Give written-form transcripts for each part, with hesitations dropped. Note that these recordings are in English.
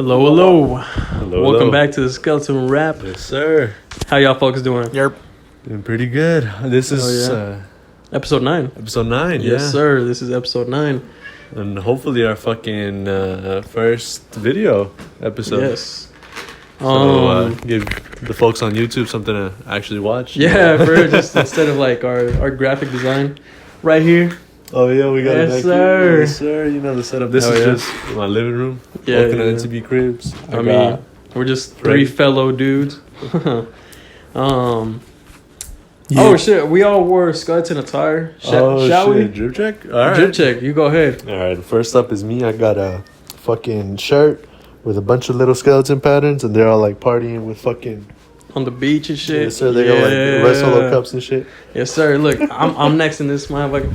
Hello, hello. Hello. Welcome back to the Skeleton Rap. Yes, sir. How y'all folks doing? Yerp. Doing pretty good. This is Episode 9. episode 9, yeah. Yes, sir. This is episode 9. And hopefully our fucking first video episode. Yes. So give the folks on YouTube something to actually watch. Yeah, for just instead of like our graphic design right here. Oh, yeah, we got it Yes, back sir. here. Yes, sir. You know the setup. This is just my living room. Yeah, Looking yeah. at NTB cribs. I mean, we're just three fellow dudes. Oh, shit. We all wore skeleton attire. Shall we? Drip check? All right. Drip check. You go ahead. All right, first up is me. I got a fucking shirt with a bunch of little skeleton patterns, and they're all like partying with fucking On the beach and shit. Yes, sir. They got like red solo cups and shit. Yes, sir. Look, I'm next in this motherfucker.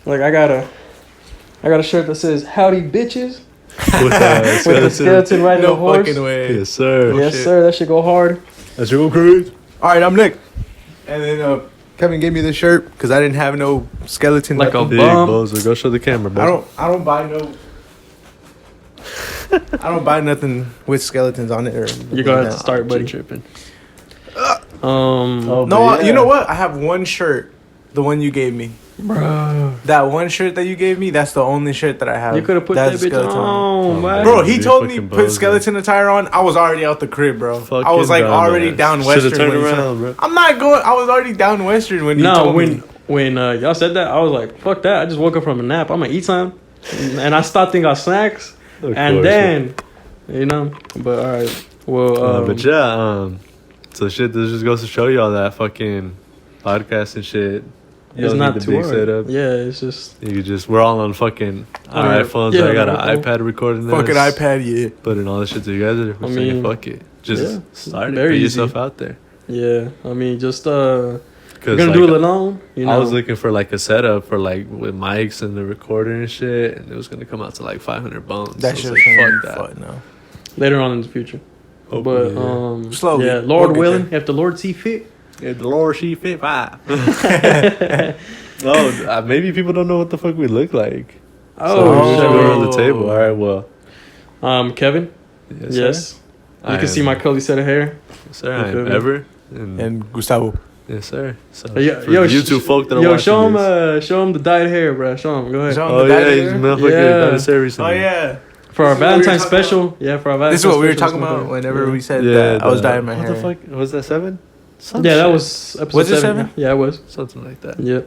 Like I got a shirt that says "Howdy, bitches" With the skeleton riding a horse. Fucking way. Yes, sir. Yes, shit. sir. That should go hard. That's your cruise. All right, I'm Nick. And then Kevin gave me this shirt because I didn't have no skeleton. Like a Big bum. bozo. Go show the camera, bro. I don't buy no. I don't buy nothing with skeletons on it. You're gonna have to start, buddy. Tripping. No, but yeah. you know what? I have one shirt, the one you gave me. Bro, That one shirt that you gave me, that's the only shirt that I have. you could have put that That's bitch skeleton on, man. Bro, he Dude, told me fucking put bozo. skeleton attire on. I was already out the crib, bro. I was like Fucking already dumbass. down Should've western. turned when he said- around, bro. I'm not going. I was already down western when he No, told me. when y'all said that, I was like, fuck that. I just woke up from a nap. I'm gonna eat some, and I stopped and got snacks, Of and course, then, you know. But all right, well, but yeah, so shit, this just goes to show y'all that fucking podcast and shit. You it's don't not need the too big hard. setup. Yeah, it's just You could just, we're all on fucking our iPhones. yeah, I got an iPhone. iPad recording this. Fucking iPad, yeah. Putting all this shit together. I I mean, mean, fuck it. Just yeah, start it. very Put easy. yourself out there. yeah. I mean, just you're 'Cause, gonna like, do it alone. You know, I was looking for like a setup for like with mics and the recorder and shit, and it was gonna come out to like 500 bones. That so shit I was like, fuck that. Fun, no. later on in the future. Hopefully, But Slowly. yeah, Lord We'll get willing, there. if the Lord see fit. yeah, the Lord she fit five. Oh, maybe people don't know what the fuck we look like. Oh, So shit. we're on the table. All right, well, Kevin. Yes. You can see my curly set of hair. Yes, sir. You I feel am me? Ever. And Gustavo. Yes, sir. So Yo, for yo, the YouTube folk that are yo, watching this. show him the dyed hair, bro. Show him. Go ahead. Show him. Oh the yeah, dyed he's hair? motherfucking Yeah. done his hair Oh, recently. yeah. For our This is what we were Valentine's talking special. about. Yeah, for our Valentine's This is what we were special, talking it's my about hair. whenever Yeah. we said that I was dyeing my what hair. the fuck was that 7? Some Yeah, that shit. was episode Was it 7. 7? Yeah, it was. Something like that. Yeah.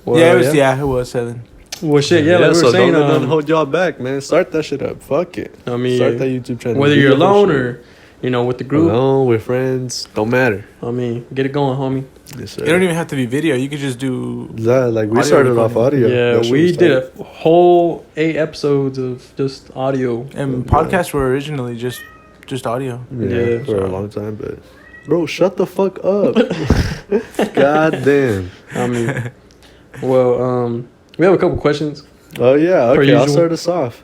Well, Yeah, it was 7. Well, shit, yeah, like we so were saying, don't let nothing hold y'all back, man. Start that shit up. Fuck it. I mean, Start that YouTube channel. whether Do you're that alone shit. or, you know, with the group, alone with friends, don't matter. I mean, get it going, homie. Yes, sir. It don't even have to be video. You could just do. That, like we Audio started off recording. audio. Yeah, That shit we was did tight. a whole 8 episodes of just audio. And podcasts were originally just audio. Yeah. for a long time, but bro, shut the fuck up. God damn. I mean, well, we have a couple questions. Oh yeah, Per okay. I'll usual. start us off.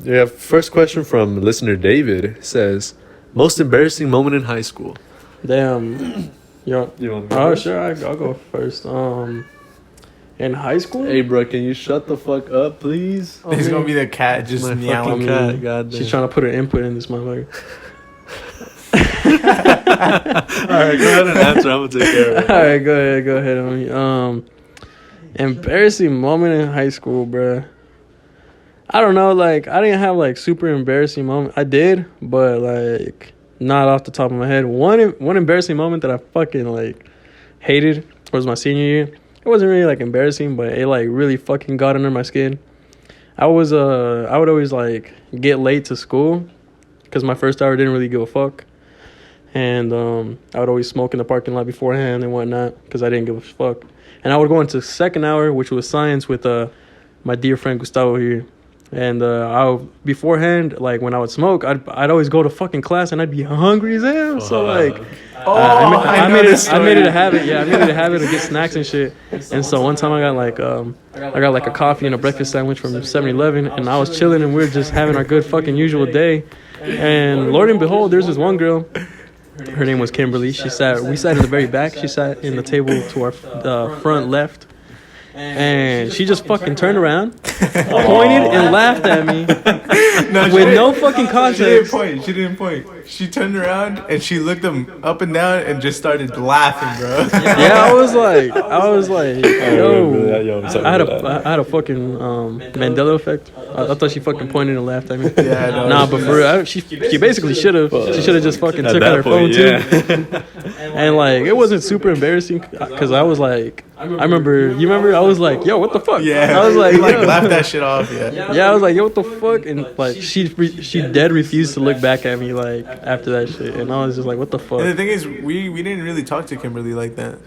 We have first question from listener David. It says, most embarrassing moment in high school. Damn. Yo. You want to Oh, sure. I'll go first. In high school? Hey, bro, can you shut the fuck up, please? I There's mean, gonna be the cat just My meowing. fucking cat. God damn. she's trying to put her input in this motherfucker. All right, go ahead and answer. I'm gonna take care of it. All right, go ahead. Homie. Embarrassing moment in high school, bruh. I don't know, like, I didn't have, like, super embarrassing moment. I did, but, like, not off the top of my head. One embarrassing moment that I fucking, like, hated was my senior year. It wasn't really, like, embarrassing, but it, like, really fucking got under my skin. I would always, like, get late to school because my first hour didn't really give a fuck. And I would always smoke in the parking lot beforehand and whatnot because I didn't give a fuck. And I would go into second hour, which was science, with my dear friend Gustavo here. And beforehand, like when I would smoke, I'd always go to fucking class and I'd be hungry as hell. So like, I made it a habit. Yeah, I made it a habit to get snacks and shit. And so one time I got like a coffee and a breakfast sandwich from 7-Eleven, and I was chilling and we were just having our good fucking usual day. And Lord and behold, there's this one girl. Her name was Kimberly. We sat in the very back. She sat in the table to our front left. and she just fucking turned around, pointed, and laughed at me with no fucking context. She didn't point. She turned around and she looked them up and down and just started laughing, bro. Yeah, I was like, yo, I had a fucking Mandela effect. I thought she fucking pointed and laughed at me. Yeah, no, nah, but for real, she basically should have. She should have just fucking took out her phone too. And like, it wasn't super embarrassing because I was like, I remember. You remember? I was like, yo, what the fuck? Yeah, I was like, laughed that shit off. Yeah, I was like, yo, what the fuck? And like, she dead refused to look back at me like after that shit, and I was just like, what the fuck? And the thing is, we didn't really talk to Kimberly like that.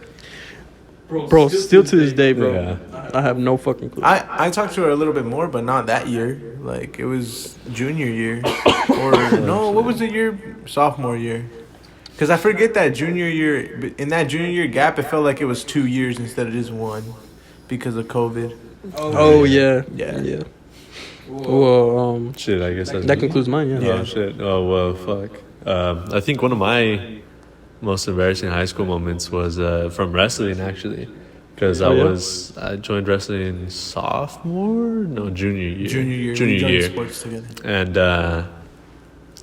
Bro, still to this day, bro. Yeah. I have no fucking clue. I talked to her a little bit more, but not that year. Like, it was junior year. Or, no, what was the year? Sophomore year. Because I forget that junior year. In that junior year gap, it felt like it was 2 years instead of just 1. Because of COVID. Oh, yeah. Yeah. Well, Shit, I guess that concludes mine, yeah. Oh, shit. Oh, well, fuck. I think one of my most embarrassing high school moments was from wrestling, actually. Because I joined wrestling junior year. Junior year. Sports together.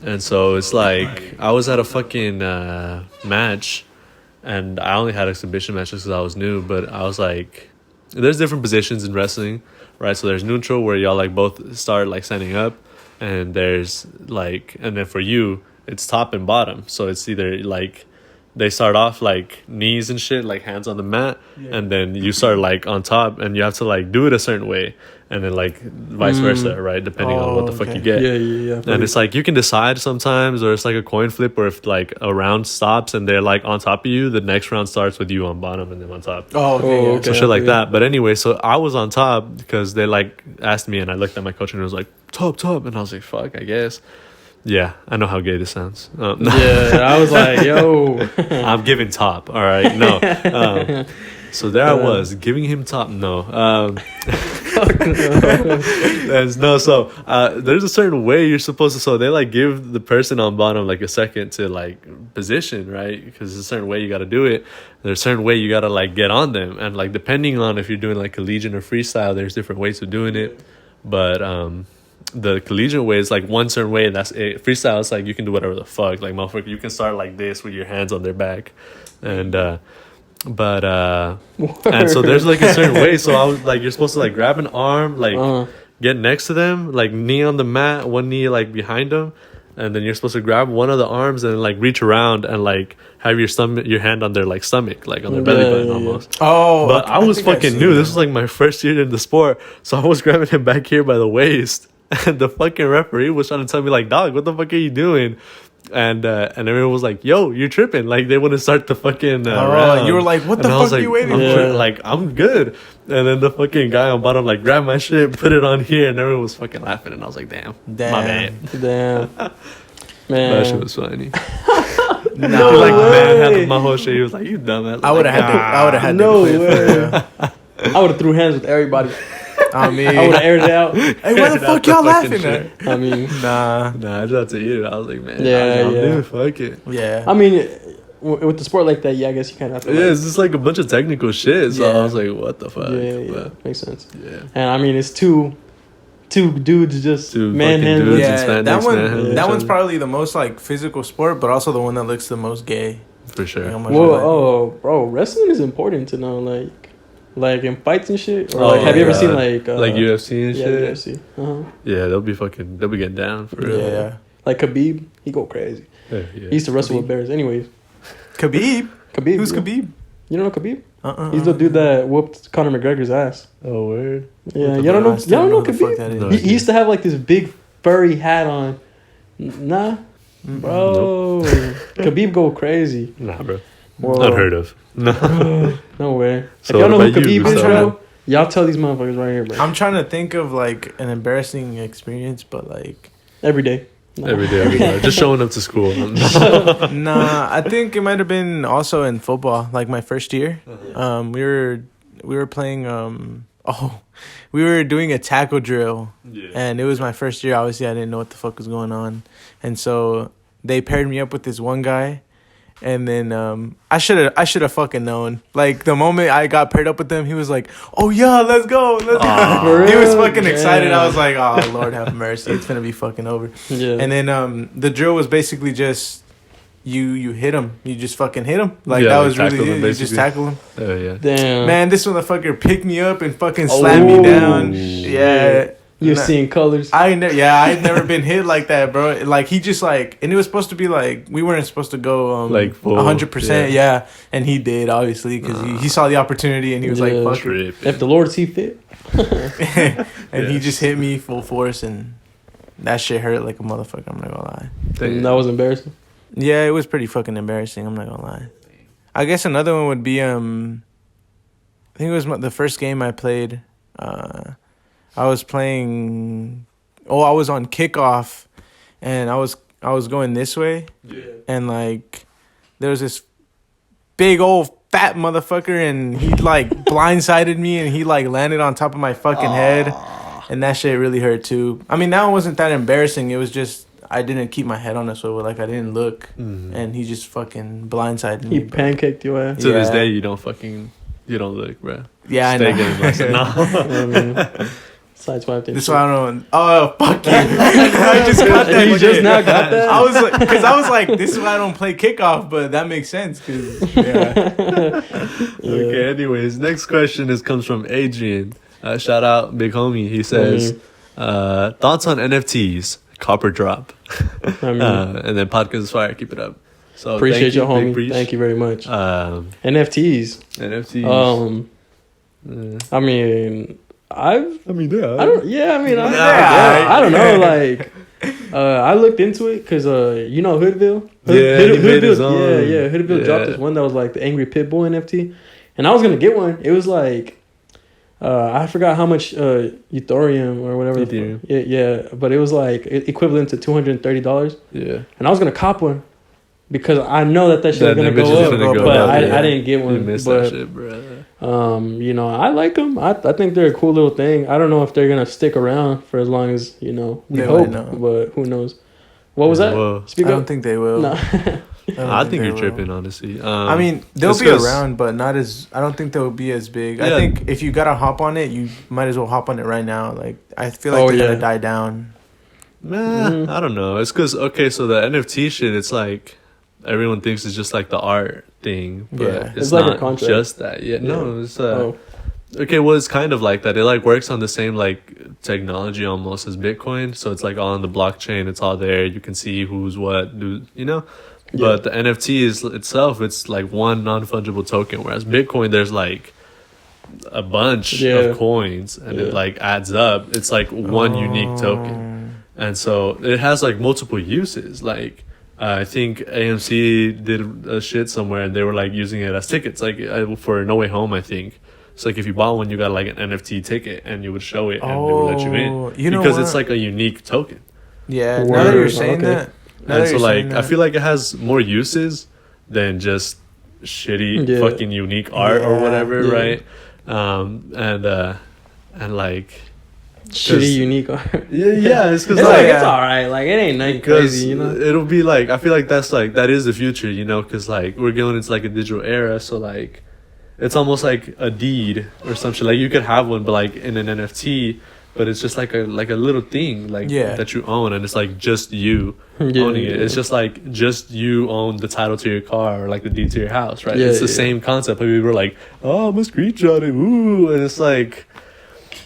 And so it's like I was at a fucking match, and I only had exhibition matches because I was new. But I was like, there's different positions in wrestling, right? So there's neutral where y'all like both start like standing up, and there's like, and then for you it's top and bottom. So it's either like they start off like knees and shit, like hands on the mat, and then you start like on top, and you have to like do it a certain way, and then like vice versa, right? Depending on what the fuck you get. Yeah. And it's like you can decide sometimes, or it's like a coin flip, or if like a round stops and they're like on top of you, the next round starts with you on bottom and then on top. Oh, okay. So shit like that. But anyway, so I was on top because they like asked me, and I looked at my coach and it was like top, and I was like, fuck, I guess. Yeah, I know how gay this sounds. Yeah, I was like, yo. I'm giving top, all right? No. So there I was, giving him top. No. There's a certain way you're supposed to. So they like give the person on bottom like a second to like position, right? Because there's a certain way you got to do it. There's a certain way you got to like get on them. And like depending on if you're doing like collegiate or freestyle, there's different ways of doing it. But the collegiate way is like one certain way, and that's it. Freestyle is like you can do whatever the fuck. Like motherfucker, you can start like this with your hands on their back, and and so there's like a certain way. So I was like, you're supposed to like grab an arm, like get next to them, like knee on the mat, one knee like behind them, and then you're supposed to grab one of the arms and like reach around and like have your hand on their like stomach, like on their belly button almost. Oh, but I was fucking new. This was like my first year in the sport, so I was grabbing him back here by the waist. And the fucking referee was trying to tell me like, dog, what the fuck are you doing? And everyone was like, yo, you're tripping. Like they wouldn't start the fucking round. You were like, what the fuck are you waiting for? Like, I'm good. And then the fucking guy on bottom like grabbed my shit, put it on here, and everyone was fucking laughing. And I was like, damn. My bad. Man. That shit was funny. No like man had my whole shit. He was like, you dumbass. I would have had no way. I would have threw hands with everybody. I mean, I would have aired it out. Hey, what the fuck y'all laughing at? I mean, nah, I just had to eat it. I was like, man, dude, fuck it. Yeah. I mean, with the sport like that, I guess you kind of have to. Yeah, it's just like a bunch of technical shit. So I was like, what the fuck? Yeah, makes sense. Yeah. And I mean, it's two dudes just manhandling. Yeah, that one's probably the most like physical sport, but also the one that looks the most gay. For sure. Bro, wrestling is important to know, like in fights and shit. Or have you ever seen like UFC and shit? UFC. Yeah, they'll be getting down for real. Yeah. Like Khabib, he go crazy. Yeah. He used to wrestle with bears. Anyways, Khabib. Who's bro. Khabib? You don't know Khabib? He's the dude that whooped Conor McGregor's ass. Oh, word. Yeah, y'all don't know Khabib? He used to have like this big furry hat on. Nah, bro. Nope. Khabib go crazy. Nah, bro. Whoa. Unheard of. No. No way. So if y'all know who Khabib is, bro, y'all tell these motherfuckers right here, bro. I'm trying to think of like an embarrassing experience, but like every day. No. Every day. Just showing up to school. Nah, I think it might have been also in football, like my first year. We were playing. We were doing a tackle drill, and it was my first year. Obviously, I didn't know what the fuck was going on, and so they paired me up with this one guy. And then I should have fucking known. Like the moment I got paired up with them, he was like, "Oh yeah, let's go, let's go." He was fucking excited. I was like, "Oh Lord have mercy, it's gonna be fucking over." Yeah. And then the drill was basically just you hit him, you just fucking hit him. Like Yeah, that like was really tackle him, it. You just basically. tackle him. Oh yeah. Damn. Man, this motherfucker picked me up and fucking slammed me down. Yeah. You're seeing colors. I'd never been hit like that, bro. Like he just like, and it was supposed to be like we weren't supposed to go like 100%, yeah. And he did obviously because he saw the opportunity and he was like, "Fuck it." If the Lord see fit. And he just hit me full force and that shit hurt like a motherfucker. I'm not gonna lie. That was embarrassing. Yeah, it was pretty fucking embarrassing. I'm not gonna lie. I guess another one would be I think it was the first game I played. I was playing. Oh, I was on kickoff, and I was going this way, and like there was this big old fat motherfucker, and he like blindsided me, and he like landed on top of my fucking head, and that shit really hurt too. I mean, that one wasn't that embarrassing. It was just I didn't keep my head on a swivel, like I didn't look, and he just fucking blindsided me. He pancaked your ass. To this day, you don't look, bro. Yeah, I know. Sideswiped it. This one I don't. Oh fuck you! I just got that. You just now got that. I was like, this is why I don't play kickoff, but that makes sense because Okay. Anyways, next question comes from Adrian. Shout out, big homie. He says, thoughts on NFTs? Copper drop. And then podcast is fire. Keep it up. So appreciate your homie. Thank you very much. NFTs. I mean, I don't know. Like, I looked into it because you know Hoodville. Hoodville dropped this one that was like the Angry Pitbull NFT, and I was gonna get one. It was like, I forgot how much Ethereum or whatever. But it was like equivalent to $230. Yeah, and I was gonna cop one because I know that shit was gonna go up, but I didn't get one. You missed that shit, bro. You know, I like them. I think they're a cool little thing. I don't know if they're gonna stick around for as long as we hope, but who knows? What was that? I don't think they will. No. I think you're tripping, honestly. I mean, they'll be around, but not as. I don't think they'll be as big. I think if you gotta hop on it, you might as well hop on it right now. Like I feel like they're gonna die down. Nah, I don't know. It's because so the NFT shit, it's like everyone thinks it's just like the art thing, but it's like not just that. No, it's okay. Well, it's kind of like that. It like works on the same like technology almost as Bitcoin, so it's like all on the blockchain. It's all there. You can see who's what, But the NFT itself, it's like one non-fungible token, whereas Bitcoin, there's like a bunch of coins, and it like adds up. It's like one unique token, and so it has like multiple uses. Like I think AMC did a shit somewhere, and they were like using it as tickets, like for No Way Home, I think. So like if you bought one, you got like an NFT ticket, and you would show it, and they would let you in because it's like a unique token. Yeah, now that you're saying that. And so like I feel like it has more uses than just shitty fucking unique art or whatever, right? And like shitty unique art. It's because it's all right. Like it ain't nothing crazy, It'll be like I feel like that is the future, because like we're going into like a digital era, so like it's almost like a deed or some shit. Like you could have one, but like in an NFT. But it's just like a little thing that you own, and it's like just you owning it. It's just like just you own the title to your car or like the deed to your house, right? It's the same concept. But we were like, oh, I'm a screenshot it, ooh, and it's like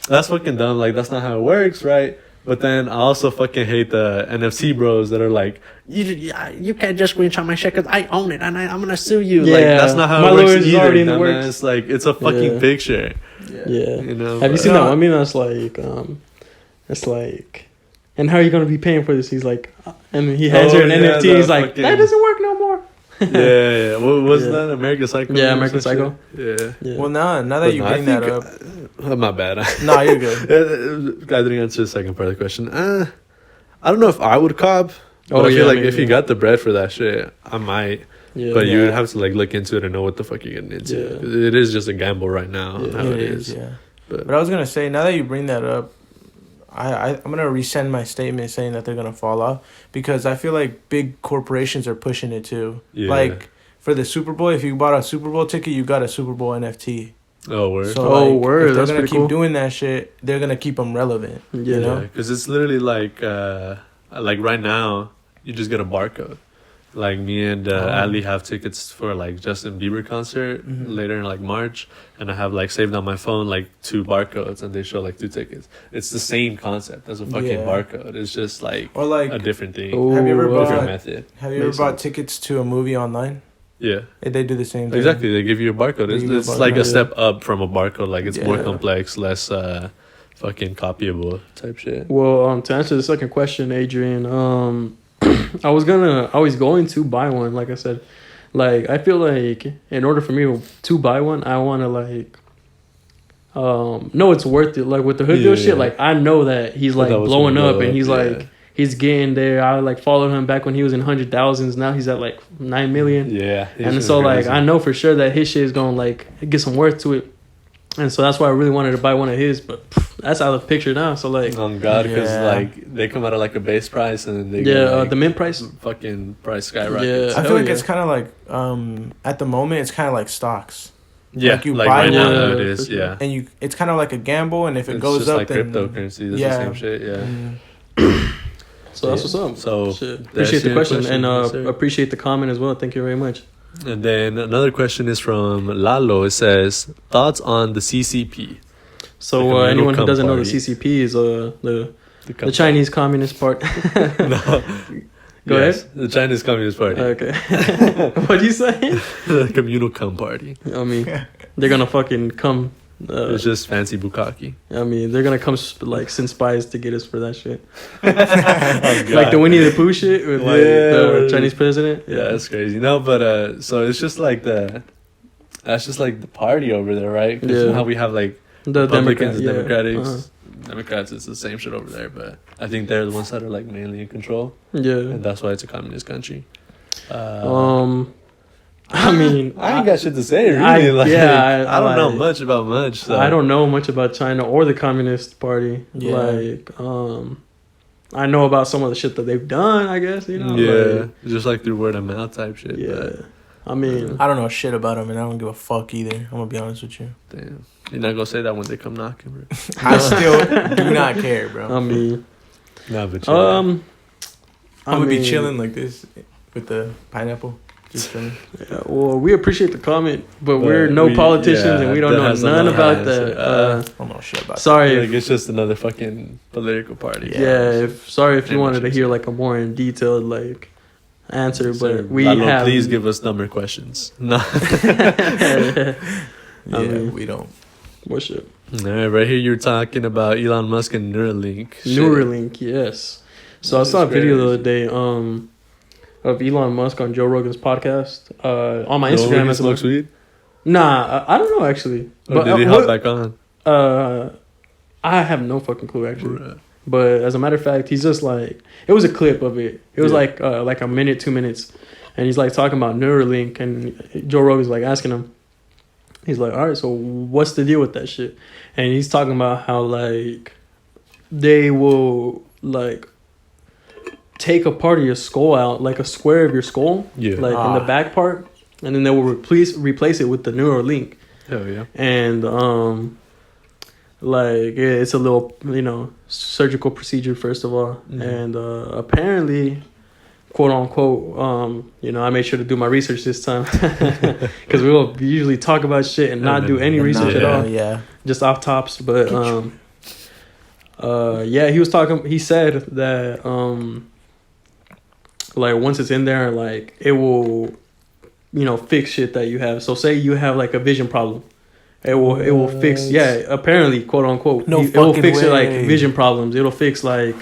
that's fucking dumb. Like that's not how it works, right? But then I also fucking hate the NFC bros that are like, you can't just screenshot my shit because I own it and I'm gonna sue you. Like that's not how it works either. It's like it's a fucking picture. Have you seen that one meme that's like, it's like, and how are you gonna be paying for this? He's like, and he hands her an NFT. He's like, that doesn't work no more. What was that? American Psycho? Yeah, American Psycho. Yeah. Well, now that you bring that up, my bad. No, you're good. I didn't answer the second part of the question. I don't know if I would cop. But I feel like if you got the bread for that shit, I might. But you would have to like look into it and know what the fuck you're getting into. It is just a gamble right now. How it is. Yeah. But I was gonna say, now that you bring that up, I'm gonna resend my statement saying that they're gonna fall off because I feel like big corporations are pushing it too. Like for the Super Bowl, if you bought a Super Bowl ticket, you got a Super Bowl NFT. Oh, word. So word. If they're That's gonna pretty keep cool. doing that shit, they're gonna keep them relevant. Yeah. You know? Because it's literally like right now, you just get a barcode. Like me and Ali have tickets for like Justin Bieber concert later in like March, and I have like saved on my phone like 2 barcodes, and they show like 2 tickets. It's the same concept as a fucking barcode. It's just like, or like a different thing, have you ever different bought method. Have you ever bought tickets to a movie online? Yeah, They do the same thing. exactly. They give you a barcode. It's like a step up from a barcode. Like it's more Yeah. complex, less fucking copyable type shit. Well, to answer the second question, Adrian, I was going to buy one. Like I said, like I feel like in order for me to buy one, I want to like, know it's worth it. Like with the Hoodville shit, like I know that he's like blowing up, and he's like he's getting there. I like followed him back when he was in 100,000s. Now he's at like 9 million. Yeah, and so like I know for sure that his shit is gonna like get some worth to it. And so that's why I really wanted to buy one of his, but that's out of the picture now. So like, oh god, because like they come out at like a base price and then they the mint price, fucking price skyrockets. I feel like it's kind of like at the moment it's kind of like stocks. Yeah, like you like buy right now one, it is. Yeah, and it's kind of like a gamble, and if it it's goes just up, like then cryptocurrency. That's the same shit. Yeah. So that's what's up. So shit. Appreciate the question, and appreciate the comment as well. Thank you very much. And then another question is from Lalo. It says, thoughts on the CCP? So Like anyone who doesn't know, the party. CCP is the Chinese Communist Party. No. Go ahead. The Chinese Communist Party. Okay. What'd you say? The communal cum party. I mean, they're gonna fucking come. It's just fancy bukkake. I mean, they're gonna come like send spies to get us for that shit. Oh, Like the Winnie the Pooh shit with like the Chinese president. Yeah, that's crazy. No, but so it's just like that's just like the party over there, right? 'Cause you know how we have like the Republicans and Democrats. Democrats. Democrats, it's the same shit over there, but I think they're the ones that are like mainly in control, Yeah. and that's why it's a communist country. I mean, I ain't got shit to say, really. I don't know much about much. So. I don't know much about China or the Communist Party. Yeah. Like, I know about some of the shit that they've done, I guess, you know? Yeah, Like, just like through word of mouth type shit. yeah. But, I mean, I don't know shit about them, and I don't give a fuck either. I'm gonna be honest with you. damn. You're not gonna say that when they come knocking, bro. I still do not care, bro. I mean, Nah, but I'm gonna be mean, chilling like this with the pineapple. Just chilling. Yeah, well, we appreciate the comment, but we're no politicians and we don't know none about that. I don't know shit about Sorry. Like, it's just another fucking political party. Sorry if you Pretty wanted much to hear like a more in detailed like answer, So, but we Lalo, have. please give us number questions. No. Yeah, mean- we don't. What shit? All right, right here you're talking about Elon Musk and Neuralink. Shit. Neuralink, yes. So I saw a video the other day of Elon Musk on Joe Rogan's podcast on my Instagram. He smokes weed? Nah, I don't know actually. Or did he hop back on? I have no fucking clue actually. Bruh. But as a matter of fact, he's just like, it was a clip of it. It was like a minute, 2 minutes, and he's like talking about Neuralink, and Joe Rogan's like asking him. He's like, all right, so what's the deal with that shit? And he's talking about how like they will like take a part of your skull out, like a square of your skull, like in the back part, and then they will replace it with the Neuralink. Hell yeah. And like it's a little, surgical procedure first of all, and apparently, quote unquote, I made sure to do my research this time because we will usually talk about shit and not do any research at all, just off tops. But he was talking. He said that like once it's in there, like it will, fix shit that you have. So say you have like a vision problem. It will fix apparently, quote unquote, it will fix your like vision problems. It'll fix like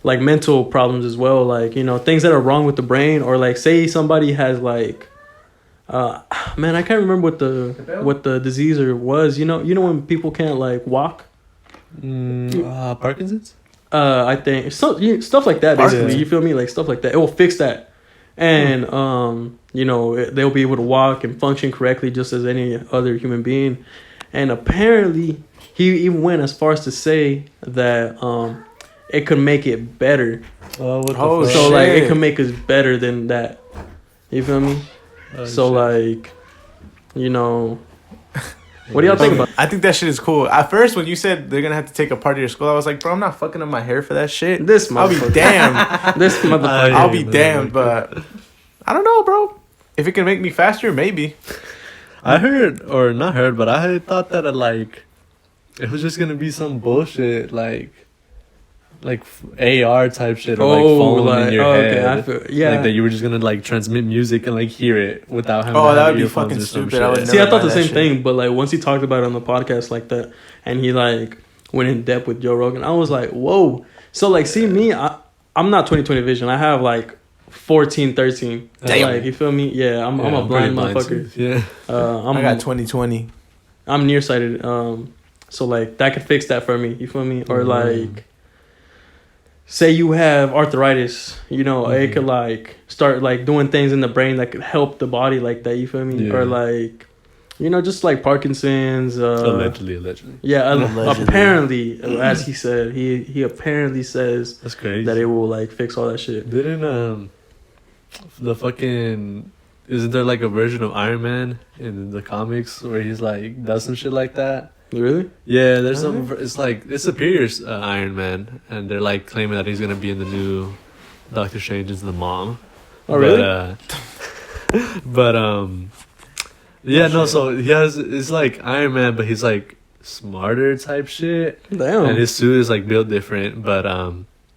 mental problems as well, like things that are wrong with the brain, or like say somebody has like man, I can't remember what the disease or was, when people can't like walk, Parkinson's, I think stuff like that basically. You feel me? Like stuff like that, it will fix that. And they'll be able to walk and function correctly just as any other human being. And apparently he even went as far as to say that it could make it better. so like it could make us better than that. You feel me? So shit. like, you know, what do y'all think about? I think that shit is cool. At first, when you said they're gonna have to take a part of your skull, I was like, bro, I'm not fucking up my hair for that shit. This I'll be motherfucker. damned. This motherfucker. I'll be damned, but I don't know, bro. If it can make me faster, maybe. I heard, or not heard, but I had thought that like it was just gonna be some bullshit like AR type shit or like phone in your head. Okay, yeah. Like that you were just gonna like transmit music and like hear it without having. Oh, to that have would be earphones fucking or some stupid. I would shit. See, I never thought the buy same that thing, but like once he talked about it on the podcast like that, and he like went in depth with Joe Rogan, I was like, whoa. So like, see me, I'm not 20/20 vision. I have like 14/13. Damn. Like, you feel me? Yeah, I'm a blind motherfucker. Too. Yeah. I got 20/20. I'm nearsighted. So like that could fix that for me. You feel me? Or like, say you have arthritis, you know, it could like start like doing things in the brain that could help the body like that. You feel me? Yeah. Or like, you know, just like Parkinson's. Allegedly. Yeah, Allegedly. Apparently, as he said, he apparently says That's crazy. that it will like fix all that shit. Didn't the fucking isn't there like a version of Iron Man in the comics where he's like does some shit like that? Really? Yeah, there's some. It's like it's Superior's Iron Man, and they're like claiming that he's gonna be in the new Doctor Strange as the mom. Oh, really? But yeah, no. So he has it's like Iron Man, but he's like smarter type shit, Damn. and his suit is like built different, but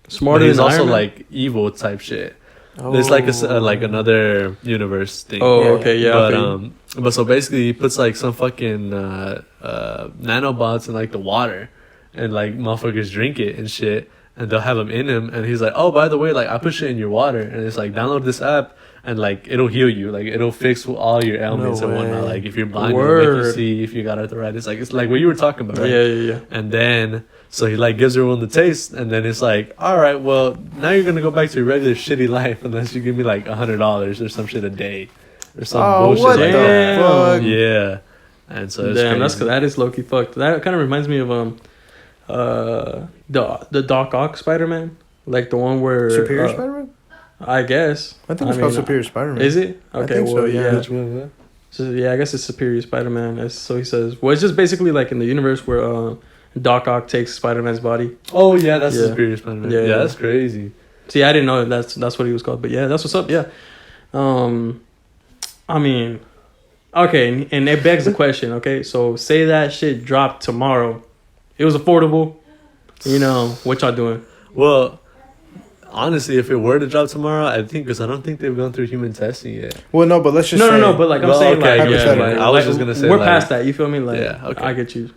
Smarter but he's than also Iron Man? like evil type shit. There's like like another universe thing. Oh, okay, yeah. But so basically he puts like some fucking nanobots in like the water, and like motherfuckers drink it and shit, and they'll have them in him, and he's like, oh, by the way, like I put shit in your water, and it's like download this app, and like it'll heal you, like it'll fix all your ailments and whatnot. Like if you're blind, it'll make you see. If you got arthritis, like it's like what you were talking about, right? Yeah. And then so he like gives everyone the taste, and then it's like, all right, well now you're gonna go back to your regular shitty life unless you give me like $100 or some shit a day or some bullshit. What like the that. fuck? Yeah, and so it's Damn, crazy. that is low-key fucked. That kind of reminds me of the Doc Ock Spider-Man, like the one where Superior Spider-Man? I guess. I think it's called Superior Spider-Man. Is it? I Okay, think well, so, yeah. Which one? So yeah, I guess it's Superior Spider-Man. So he says, well, it's just basically like in the universe where Doc Ock takes Spider-Man's body. Oh yeah, that's Yeah. the Superior Spider-Man. Yeah, Yeah, yeah. that's crazy. See, I didn't know that's what he was called, but yeah, that's what's up. Yeah. I mean, okay, and it begs the question. Okay, so say that shit dropped tomorrow, it was affordable. You know what y'all doing? Well, honestly, if it were to drop tomorrow, I think because I don't think they've gone through human testing yet. Well, no, but let's just say... No, but like I'm Well, saying, okay, like, yeah, like, I was like, just gonna say, we're like- past that. You feel me? Like, Yeah, okay. I get you.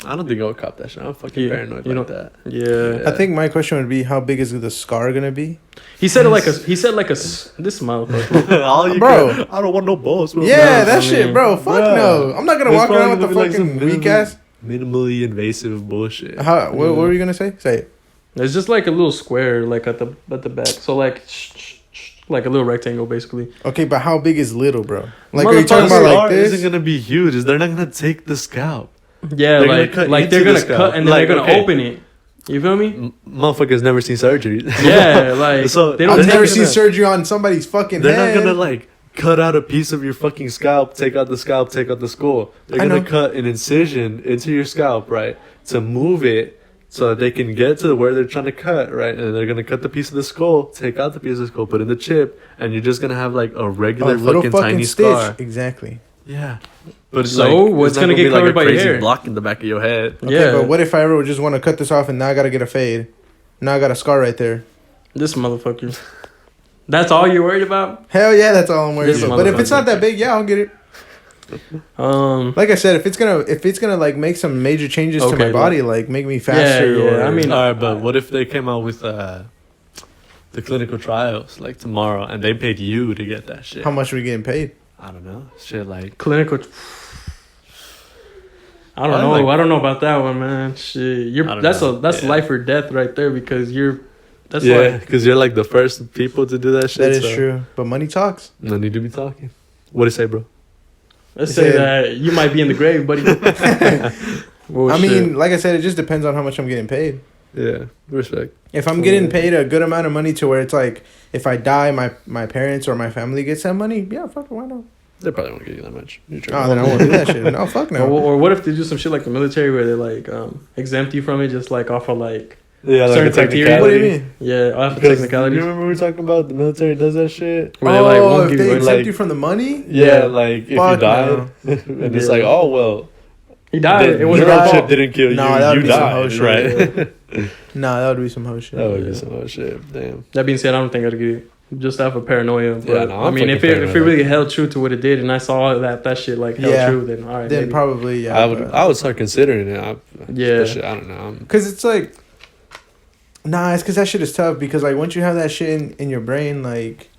I don't think I would cop that shit. I'm fucking paranoid you like know- that. Yeah. I think my question would be, how big is the scar gonna be? He said it like this motherfucker. All you Bro. got- I don't want no balls. Bro. Yeah, I that mean, shit, bro. Fuck bruh. no. I'm not gonna It's walk probably around with the gonna be like fucking some weak ass... minimally invasive bullshit. What were you gonna say? Say it. It's just like a little square, like at the back. So like like a little rectangle, basically. Okay, but how big is little, bro? Like, are you talking about Scar like this? isn't gonna be huge. They're not gonna take the scalp. Yeah, They're gonna like cut they're into gonna the scalp. cut and then Like, they're gonna okay. open it. You feel me? Motherfuckers never seen surgery. Yeah, like So, they don't. I've they're never not seen gonna- surgery on somebody's fucking They're head. not gonna like cut out a piece of your fucking scalp, take out the scalp, take out the skull. They're I gonna know. cut an incision into your scalp, right, to move it so that they can get to where they're trying to cut, right, and they're gonna cut the piece of the skull, take out the piece of the skull, put in the chip, and you're just gonna have like a regular little fucking tiny stitch. scar. Exactly. Yeah, but it's So, what's it's not gonna get be like covered a by your crazy hair? block in the back of your head. Okay, Yeah, but what if I ever just want to cut this off and now I gotta get a fade? Now I got a scar right there. this motherfucker. That's all you're worried about? Hell yeah, that's all I'm worried This about. But if it's not motherfucker. that big, yeah, I'll get it. Like I said, if it's gonna like make some major changes to my Okay, body, like make me faster. yeah, or, I mean- All right, but what if they came out with the clinical trials like tomorrow and they paid you to get that shit? how much are we getting paid? I don't know. Shit like clinical. I don't I know. like- I don't know about that one, man. Shit, I don't that's know. that's Yeah. life or death right there because you're. That's yeah, like because you're like the first people to do that shit. That is so true, but money talks. No need to be talking. What do you say, bro? let's He say said- that you might be in the grave, buddy. Well, I shit. mean, like I said, it just depends on how much I'm getting paid. Yeah, respect. If I'm getting paid a good amount of money to where it's like, if I die, my parents or my family gets that money, yeah, fuck it, why not? They probably won't give you that much. Oh, then I won't do that shit. No, fuck no. Or what if they do some shit like the military where they like exempt you from it just like off of like Yeah, like certain a technicality. What do you mean? yeah off of Because technicalities you remember we were talking about the military does that shit? where they like Oh, won't if give they you exempt like- you from the money? Yeah, like if you Fuck died, no. and it's Yeah. like, oh well, he died. the It wasn't neural our chip fault. didn't kill Nah, you. that would You be some died, hoe shit, right? Nah, that would be some hoe shit. That would be some other shit. Damn. That being said, I don't think I'd get it. Just out of paranoia. But Yeah, no, I I'm mean, if fucking it paranoid. really held true to what it did, and I saw that shit like held Yeah. true, then all right. Then maybe. probably, yeah. I would start considering it. Yeah. That shit, I don't know. Because it's like, nah, it's because that shit is tough. Because like once you have that shit in your brain, like,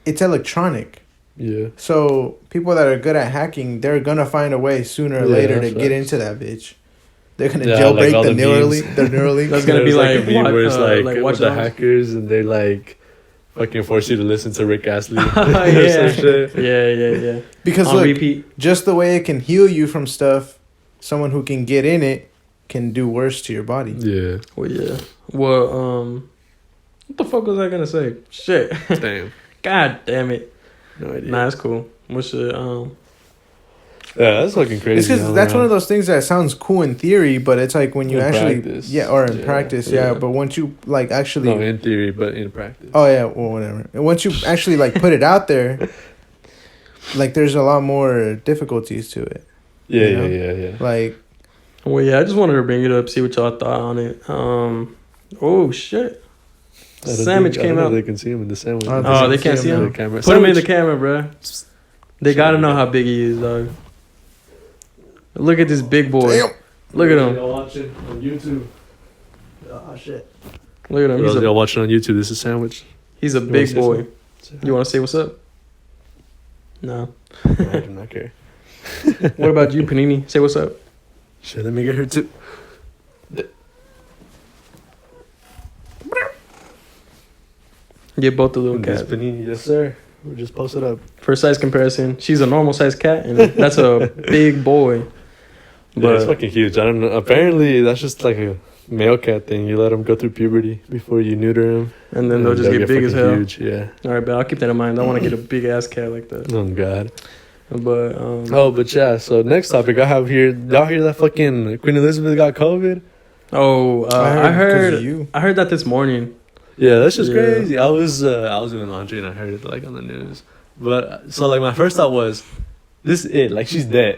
it's electronic. Yeah. So people that are good at hacking, they're gonna find a way sooner or Yeah, later to facts. get into that bitch. They're gonna Yeah, jailbreak like all the the Neuralink. memes. The Neuralink. That's gonna There's be like a like, meme where it's like like Watch with the Dogs. hackers and they like fucking force you to listen to Rick Astley. yeah. Or some shit. yeah. Because On look, repeat. just the way it can heal you from stuff, someone who can get in it can do worse to your body. Yeah. Well, yeah. Well, what the fuck was I gonna say? Shit. Damn. God damn it. No idea. Nah, it's cool. What's the Yeah, that's fucking crazy. It's because that's one of those things that sounds cool in theory, but it's like when you In actually, practice. or in Yeah, practice, yeah. But once you like actually, No, in theory, but in practice. oh yeah, well whatever. And once you actually like put it out there, like there's a lot more difficulties to it. Yeah, you know? yeah. Like, Well, yeah, I just wanted to bring it up, see what y'all thought on it. Oh shit, sandwich came out. They can see him in the sandwich. Oh, they can't see him. The camera. Put him in the Sandwich. camera, bro. They gotta know how big he is, dog. Look at this big boy. damn. Look at him. Y'all watching on YouTube. Oh shit. Look at him. For those y'all watching on YouTube, this is sandwich. He's a You wanna big say boy. something? You want to say what's up? No. I do not care. What about you, Panini? Say what's up. Shit, let me get her too. Get both the little This cats. panini, yes sir. We'll just post it up. For size comparison, she's a normal size cat, and that's a big boy. Yeah, it's But fucking huge. I don't know. Apparently, that's just like a male cat thing. You let them go through puberty before you neuter them. and then they'll just get big as hell. Huge, yeah. All right, but I'll keep that in mind. I want to get a big ass cat like that. Oh god. But Oh, but yeah. So next topic I have here. Y'all hear that fucking Queen Elizabeth got COVID? I 'cause of you. heard that this morning. Yeah, that's just Yeah. crazy. I was doing laundry and I heard it like on the news. But so like my first thought was, this is it. Like she's dead.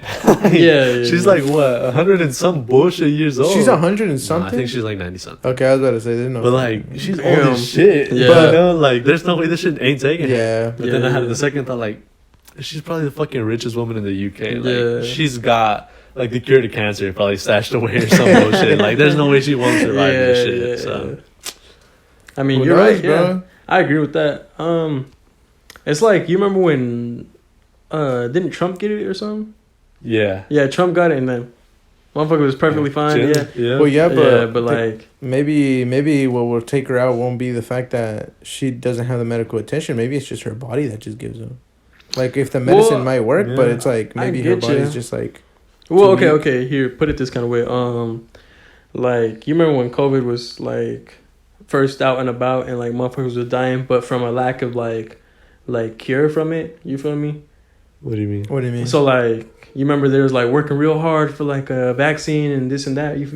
Yeah, She's yeah. like what 100 and some bullshit years old. She's 100 and Nah, something. I think she's like 90 something. Okay, I was about to say, there's no. But like she's Damn. old as shit. Yeah. But you know, like there's no way this shit ain't taking her. yeah. But then I Yeah. had the second thought like, she's probably the fucking richest woman in the UK. Like Yeah. she's got like the cure to cancer probably stashed away or some bullshit. Like there's no way she won't survive this shit. So I mean, Who you're knows, right. Yeah, I agree with that. It's like you remember when didn't Trump get it or something? yeah. Yeah, Trump got it, and then motherfucker was perfectly fine. Chill. Yeah. Yeah. Well, yeah, but like maybe what will take her out won't be the fact that she doesn't have the medical attention. Maybe it's just her body that just gives up. Like if the medicine Well, might work, but yeah. it's like I maybe her get body's ya. just like. well, too weak. okay. Here, put it this kind of way. Like you remember when COVID was like first out and about, and like motherfuckers were dying, but from a lack of like cure from it. You feel me? What do you mean? What do you mean? So like you remember there was like working real hard for like a vaccine and this and that. You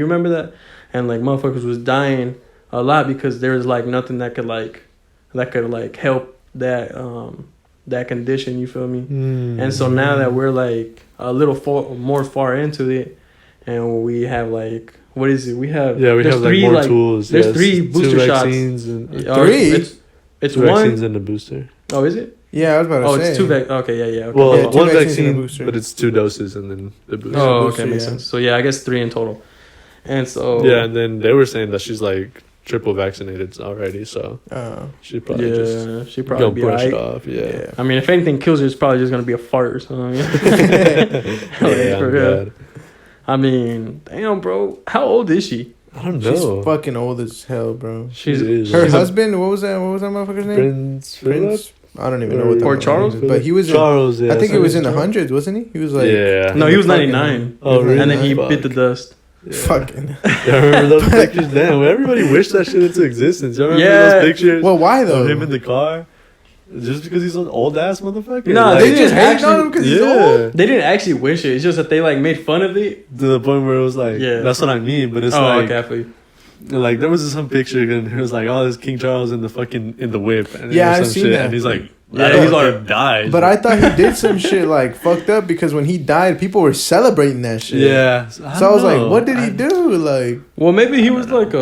remember that? And like motherfuckers was dying a lot because there was like nothing that could help that condition. You feel me? And so now that we're like a little more far into it, and we have like what is it? We have Yeah, we there's have like three, more tools. There's Yes, 3 booster two shots. vaccines and Or Three? It's two one. vaccines and a booster. Oh, is it? yeah, I was about to Oh, say. it's 2 Okay, yeah. Okay. Well, Yeah, 2 one vaccines and a vaccine, booster. but it's 2 doses and then the booster. Oh, booster, okay, makes yeah. sense. So yeah, I guess 3 in total. And so Yeah, and then they were saying that she's like triple vaccinated already, so she probably just she gonna probably be brush it alright. off. Yeah. I mean, if anything kills her, it's probably just gonna be a fart or something. Yeah, for I'm real. glad. I mean, damn, bro, how old is she? I don't She's know. fucking old as hell, bro. She is. Her she's a- husband, what was that motherfucker's name? Prince Philip? Prince. I don't even know what. Or the Charles? but he was. Charles. I think it was in the hundreds, wasn't he? He was like. Yeah. No, he was fucking- 99, Oh, really? and then he Fuck. bit the dust. Fucking. I remember those pictures. Damn, everybody wished that shit into existence. You remember Yeah. those pictures? Well, why though? Of him in the car. Just because he's an old ass motherfucker. Nah, Like, they They just didn't hating on him because he's yeah. old. They didn't actually wish it. It's just that they like made fun of it. To the point where it was like, Yeah. that's what I mean. But it's Oh, like, okay, I feel you. like there was some picture and it was like, oh, this King Charles in the fucking in the whip. And Yeah, or I've some seen shit. that. And he's like, Yeah, yeah, he's like died. But I thought he did some shit like fucked up because when he died, people were celebrating that shit. yeah. So I was like, what did he do? Like, Well, maybe he was like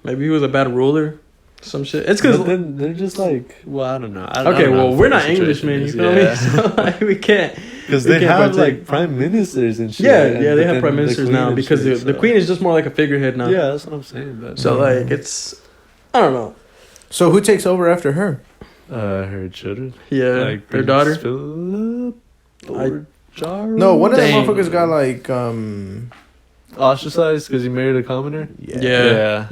maybe he was a bad ruler, some shit. It's because But then they're just like, well, I don't know. I don't okay, know well, how we're the not situation Englishmen, you is. feel me? So like, we can't. Because we they can't have partake. like prime ministers and shit. Yeah, and yeah, they then have prime the ministers queen now and because shit, the so- queen is just more like a figurehead now. Yeah, that's what I'm saying. But So like it's, I don't know. so who takes over after her? her children, Yeah, like her Prince daughter. Philip or Charles. No, one of them Dang. motherfuckers got like ostracized because he married a commoner. Yeah.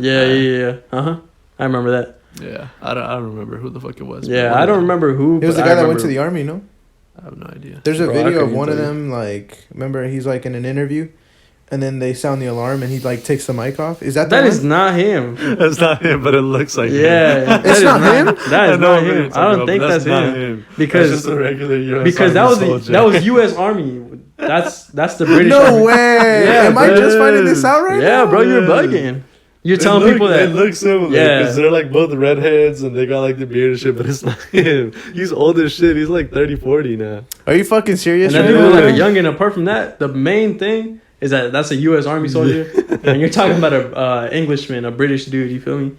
Uh huh. I remember that. Yeah. I don't remember who the fuck it was. but Yeah, one I of don't them. remember who. It was the but guy I that went to remember- the army, no? I have no idea. There's a Bro, I video of couldn't one of tell you. them, like, remember, he's like in an interview, and then they sound the alarm, and he like takes the mic off. Is that the That one? is not him. That's not him, but it looks like him. Yeah, that It's is not him? That I is know not what him. you're talking I don't about, think but that's not him That's because just a regular US because that Army was soldier. that was U.S. Army. That's the British. No Army. way! Yeah, Am I bro. just finding this out right Yeah, now? bro, you're Yeah. bugging. You're telling people It that. looks similar. Yeah. Because they're like both redheads and they got like the beard and shit, but it's not him. He's old as shit. He's like 30, 40 now. Are you fucking serious? And that right dude now? was like a youngin. Apart from that, the main thing is that that's a U.S. Army soldier, and you're talking about a Englishman, a British dude. You feel me?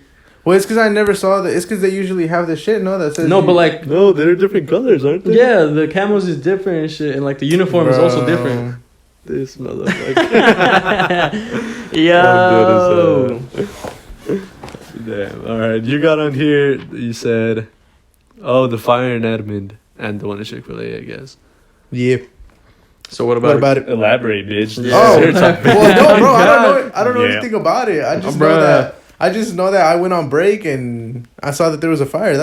Well, it's because I never saw that. It's because they usually have the shit, no, that says. No, but like, No, they're different colors, aren't they? yeah, the camos is different and shit, and like the uniform is also different. This motherfucker. Yo. Damn. All right. You got on here, you said, oh, the fire in Edmond and the one at ChickfilA, I guess. Yeah. So what about? What about it? Elaborate, bitch. Yeah. Oh, You're talking- well, no, bro. I God. don't know. I don't know Yeah. anything about it. I just Bruh. know that. I just know that I went on break and I saw that there was a fire.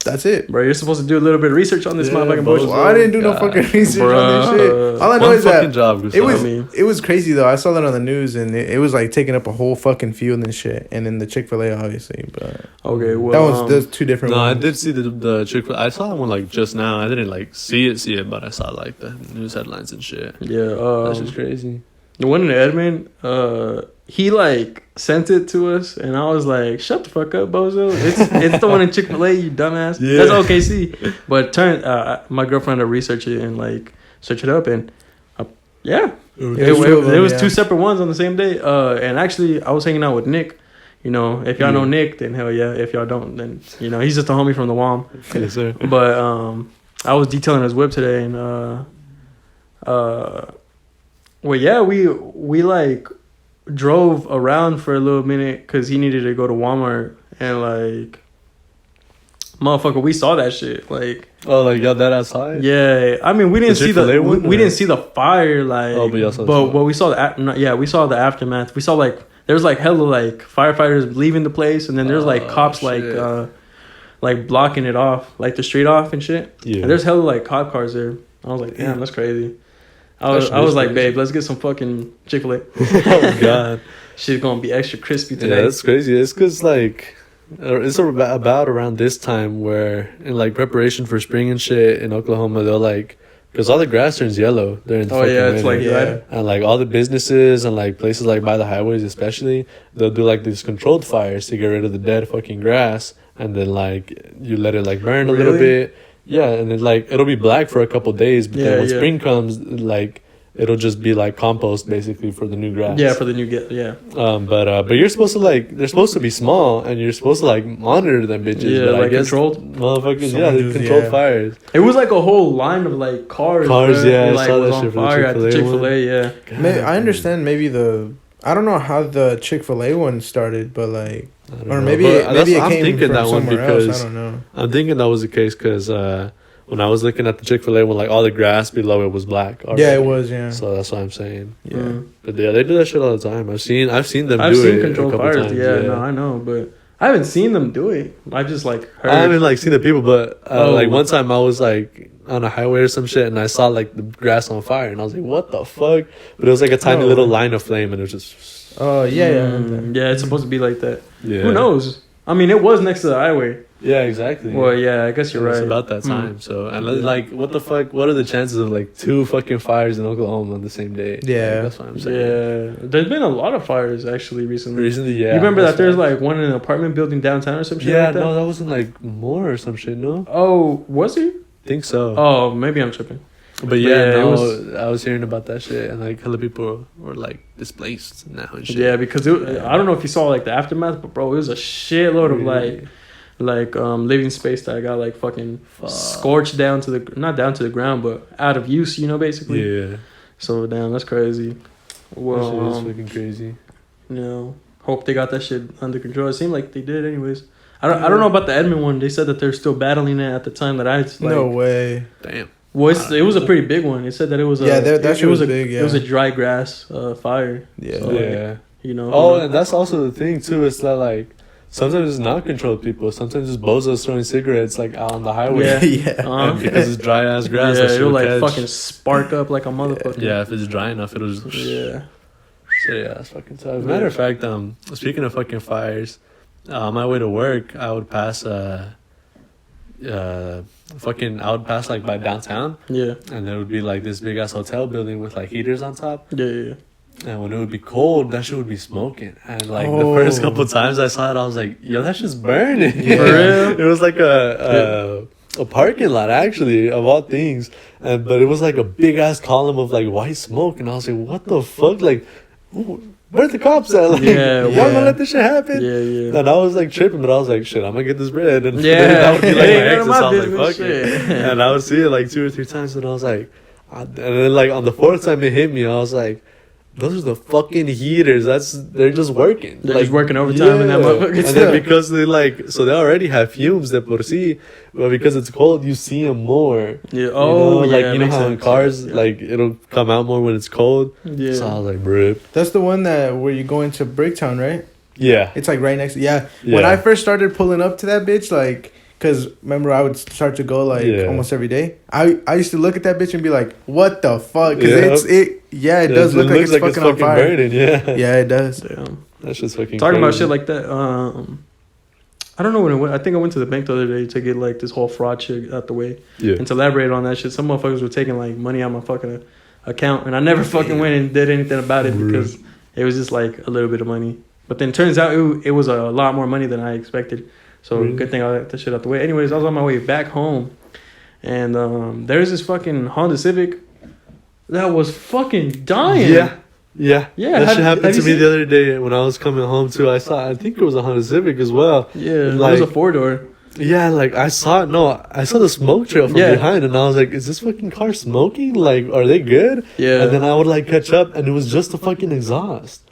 That's it. Bro, you're supposed to do a little bit of research on this Yeah, motherfucking bozo. bullshit. Well, I didn't do no God. fucking research on Bruh. this shit. All I know One is fucking that job, it Gustavo. was I mean- it was crazy though. I saw that on the news and it was like taking up a whole fucking field and shit. And then the Chick-fil-A obviously, but Okay, well, that was those two different No, I ones. did see the Chick-fil-A. I saw that one like just now. I didn't like see it, but I saw like the news headlines and shit. yeah. That's just crazy. The one in Edmond, he like sent it to us, and I was like, "Shut the fuck up, bozo! It's the one in Chick-fil-A, you dumbass. Yeah. That's OKC." But my girlfriend had to research it and like search it up, and yeah, It was two of them, there was yeah. two separate ones on the same day. And actually, I was hanging out with Nick. You know, if y'all know Nick, then hell yeah. If y'all don't, then you know he's just a homie from the WOM. Yes, sir. But I was detailing his whip today, and well, yeah, we like drove around for a little minute because he needed to go to Walmart, and like, motherfucker, we saw that shit. Like, Oh, like y'all that outside? yeah, I mean, we didn't see Chick-fil-A the one, we or- didn't see the fire, like, Oh, but y'all saw the but smoke. what we saw we saw the aftermath. We saw like there was like hella like firefighters leaving the place, and then there's like Oh, cops shit. like blocking it off, like the street off and shit. Yeah. And there's hella like cop cars there. I was like, damn, that's crazy. I That was shit is like, crazy. babe, let's get some fucking Chick-fil-A. Oh god. Shit's gonna be extra crispy Yeah, today. that's crazy. It's because like it's about around this time where in like preparation for spring and shit in Oklahoma, they'll like because all the grass turns yellow during the Oh fucking yeah, it's like winter. Yeah. that. And like all the businesses and like places like by the highways especially, they'll do like these controlled fires to get rid of the dead fucking grass, and then like you let it like burn a little Really? bit. Yeah, and then like it'll be black for a couple days, but Yeah, then when yeah. spring comes, like it'll just be like compost basically for the new grass. Yeah, for the new But you're supposed to like they're supposed to be small and you're supposed to like monitor them bitches. Yeah, but I like guess controlled? motherfuckers. Someone Yeah, they just- controlled yeah. fires. It was like a whole line of like cars. Cars, bruh. yeah, I It, like, saw was that on shit for the fire at the Chick-fil-A Chick-fil-A. Yeah. I understand maybe I don't know how the Chick-fil-A one started, but like, I don't or know. maybe But maybe it I'm came thinking from that one somewhere else. because I don't know. I'm thinking that was the case because when I was looking at the Chick-fil-A when like all the grass below it was black. Already. Yeah, it was. Yeah. So that's what I'm saying. Yeah. Mm. But yeah, they do that shit all the time. I've seen them I've do seen it controlled a couple fires. times. Yeah, no, I know, but I haven't seen them do it. I just like heard. I haven't like seen the people, but like Oh. one time I was like on a highway or some shit, and I saw like the grass on fire, and I was like, "What the fuck?" But it was like a tiny No. little line of flame, and it was just Oh yeah, Yeah, it's supposed to be like that. yeah. Who knows? I mean, it was next to the highway. Yeah, exactly. Well, yeah, I guess you're It's right. about that time. So and like, what the fuck? What are the chances of like 2 fucking fires in Oklahoma on the same day? Yeah. Like, that's what I'm saying. Yeah, there's been a lot of fires actually recently. Recently, yeah. You remember that's that there's right. like one in an apartment building downtown or some shit Yeah, like that? no, that wasn't like more or some shit. No, Oh, was it? think so. Oh, maybe I'm tripping. But yeah, yeah, it no, was- I was hearing about that shit, and like hella people were like displaced now and shit. Yeah, because I don't know if you saw like the aftermath, but bro, it was a shitload of like living space that got like fucking Fuck. scorched down to the not down to the ground, but out of use, basically. Yeah, So damn, that's crazy. that Well, shit is fucking crazy. hope they got that shit under control. It seemed like they did, anyways. I don't know about the Edmond one. They said that they're still battling it at the time that I like. No way. Damn. Well, it was a pretty big one. It said that it was a Yeah, that it shit was a big, yeah. It was a dry grass fire. Yeah. So, Yeah. Oh, and that's also the thing too. Is that like sometimes it's not controlled people. Sometimes it's bozos throwing cigarettes like out on the highway. Yeah. Yeah. And because it's dry ass grass. yeah, that shit it'll will like catch. fucking spark up like a motherfucker. Yeah, if it's dry enough, it'll just. Yeah. So yeah, that's fucking tough. Matter of fact, speaking of fucking fires, on my way to work, I would pass I would pass like by downtown, Yeah. and there would be like this big ass hotel building with like heaters on top. Yeah. And when it would be cold, that shit would be smoking. And like the Oh. first couple times I saw it, I was like, "Yo, that shit's burning." For real? It was like a parking lot actually, of all things, but it was like a big ass column of like white smoke, and I was like, "What the fuck?" Like, where's the cops at? Like, Yeah, why yeah. gonna let this shit happen? Yeah. And I was like tripping, but I was like, "Shit, I'm gonna get this bread." And Yeah. that would be like Ain't my none of exit. my So I was like, business, "Fuck it." shit. And I would see it like 2 or 3 times, and I was like, and then like on the 4th time it hit me, I was like, those are the fucking heaters. They're just working. They're just working overtime in that motherfucker. And then because they they already have fumes de por sí, but because it's cold, you see them more. Yeah. Oh, you know, yeah. like you know makes how in sense. cars, Yeah. like it'll come out more when it's cold. Yeah. So I was like, "Bruh." That's the one that where you go into Bricktown, right? Yeah. It's like right next. Yeah. Yeah. When I first started pulling up to that bitch, like, cause remember I would start to go like Yeah. almost every day. I used to look at that bitch and be like, what the fuck? Cause Yeah. it does look like looks it's fucking on fire. burning. Yeah. Yeah, it does. Damn. That's just fucking. Talking about crazy. shit like that. I don't know when it went. I think I went to the bank the other day to get like this whole fraud shit out the way. Yeah. And to elaborate on that shit, some motherfuckers were taking like money out my fucking account, and I never fucking went and did anything about it because it was just like a little bit of money. But then turns out it was a lot more money than I expected. So Really? good thing I got that shit out the way. Anyways, I was on my way back home, and there's this fucking Honda Civic that was fucking dying. Yeah. Yeah. Yeah, That have- shit happened have to you me seen- the other day when I was coming home too. I think it was a Honda Civic as well. Yeah, Like- it was a 4-door. Yeah, like I saw the smoke trail from Yeah. behind, and I was like, "Is this fucking car smoking? Like, are they good?" Yeah. And then I would like catch up, and it was just the fucking exhaust.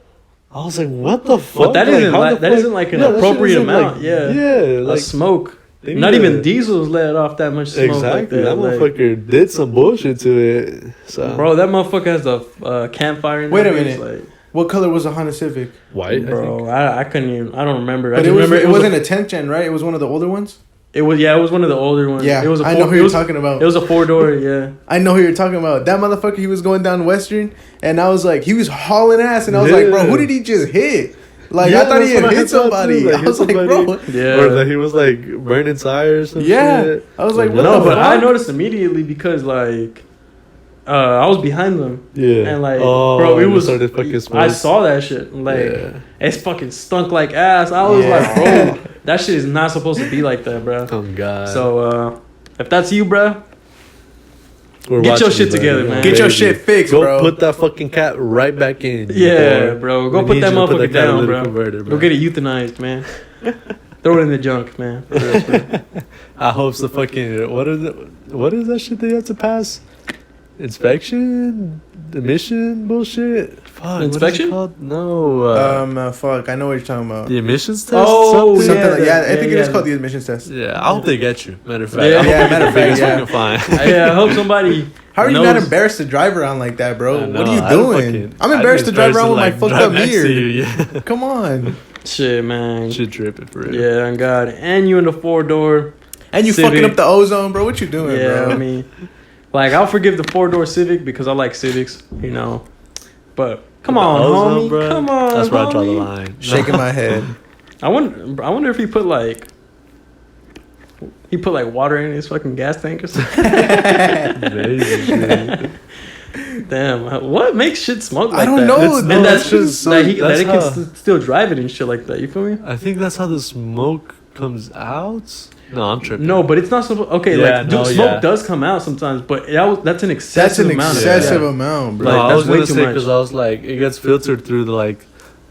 I was like, "What the fuck?" But that Like, isn't how like the that fuck- isn't like an Yeah, that shit appropriate isn't, amount. like- yeah. yeah, like Smoke. they Not need even to- diesels let off that much smoke Exactly, like that that. motherfucker did some bullshit to it. So, Bro, that motherfucker has a campfire in Wait that a bitch, minute. like, What color was a Honda Civic? white, bro, I couldn't even. I don't remember. I But just remember it wasn't a, a 10th gen, right? It was one of the older ones. It was one of the older ones. Yeah, it was a I four, know who it you're was, talking about. It was a 4-door. Yeah. I know who you're talking about. That motherfucker, he was going down Western, and I was like, he was hauling ass, and I was like, bro, Yeah. who did he just hit? Like, Yeah, I thought he that's had what I hit thought, too, somebody. like, I hit was like, somebody. bro. Yeah. or that he was like burning tires. And Yeah. shit. I was like, what No, the but I fuck? noticed immediately because like, I was behind them. Yeah, And like, oh, bro, it and was. started fucking I smoke. saw that shit. Like, Yeah. it's fucking stunk like ass. I was Yeah. like, bro, that shit is not supposed to be like that, bro. Oh god. So, if that's you, bro, We're get your watching shit you, together, buddy. man. Get your Baby. shit fixed, Go bro. put that fucking cat right back in. yeah, boy. bro, go We put need that you to motherfucker down, catalytic bro. converter, Go get it euthanized, man. Throw it in the junk, man. For real, for real. I hope the fucking what is that shit they have to pass? Inspection, emission bullshit. Fuck. What is it Inspection? called? No. Fuck, I know what you're talking about. the emissions test. Oh, something? Something like, yeah, I think it is yeah. called the admissions test. Yeah, I hope they get you. Matter of fact. Yeah. I hope Yeah, they matter of think fact, it's yeah. fucking fine. Yeah, I hope somebody. How are you knows- not embarrassed to drive around like that, bro? I what know, are you I don't doing? fucking- I'm I'd be embarrassed to drive around with my like, fucked drive up next to mirror. you, yeah. Come on. Shit, man. Shit dripping for real. Yeah, on God. And you in the 4-door. And you Civic. fucking up the ozone, bro. What you doing, Yeah, bro? I mean, like, I'll forgive the 4-door Civic because I like Civics, you know. But come on, ozone, homie. bro, Come on, that's where I draw the homie. line. Shaking my head. I wonder if he put like water in his fucking gas tank or something. Amazing. Damn, what makes shit smoke like I don't that? know. And No, that's just that he that's that it can how- still drive it and shit like that. You feel me? I think that's how the smoke comes out. No, I'm tripping. No, but it's not supposed. Okay, Yeah, like no, smoke yeah. does come out sometimes, but That's that's an an excessive amount. excessive Of amount, No, bro. Like, I that's was way gonna too say much. because I was like, it gets filtered through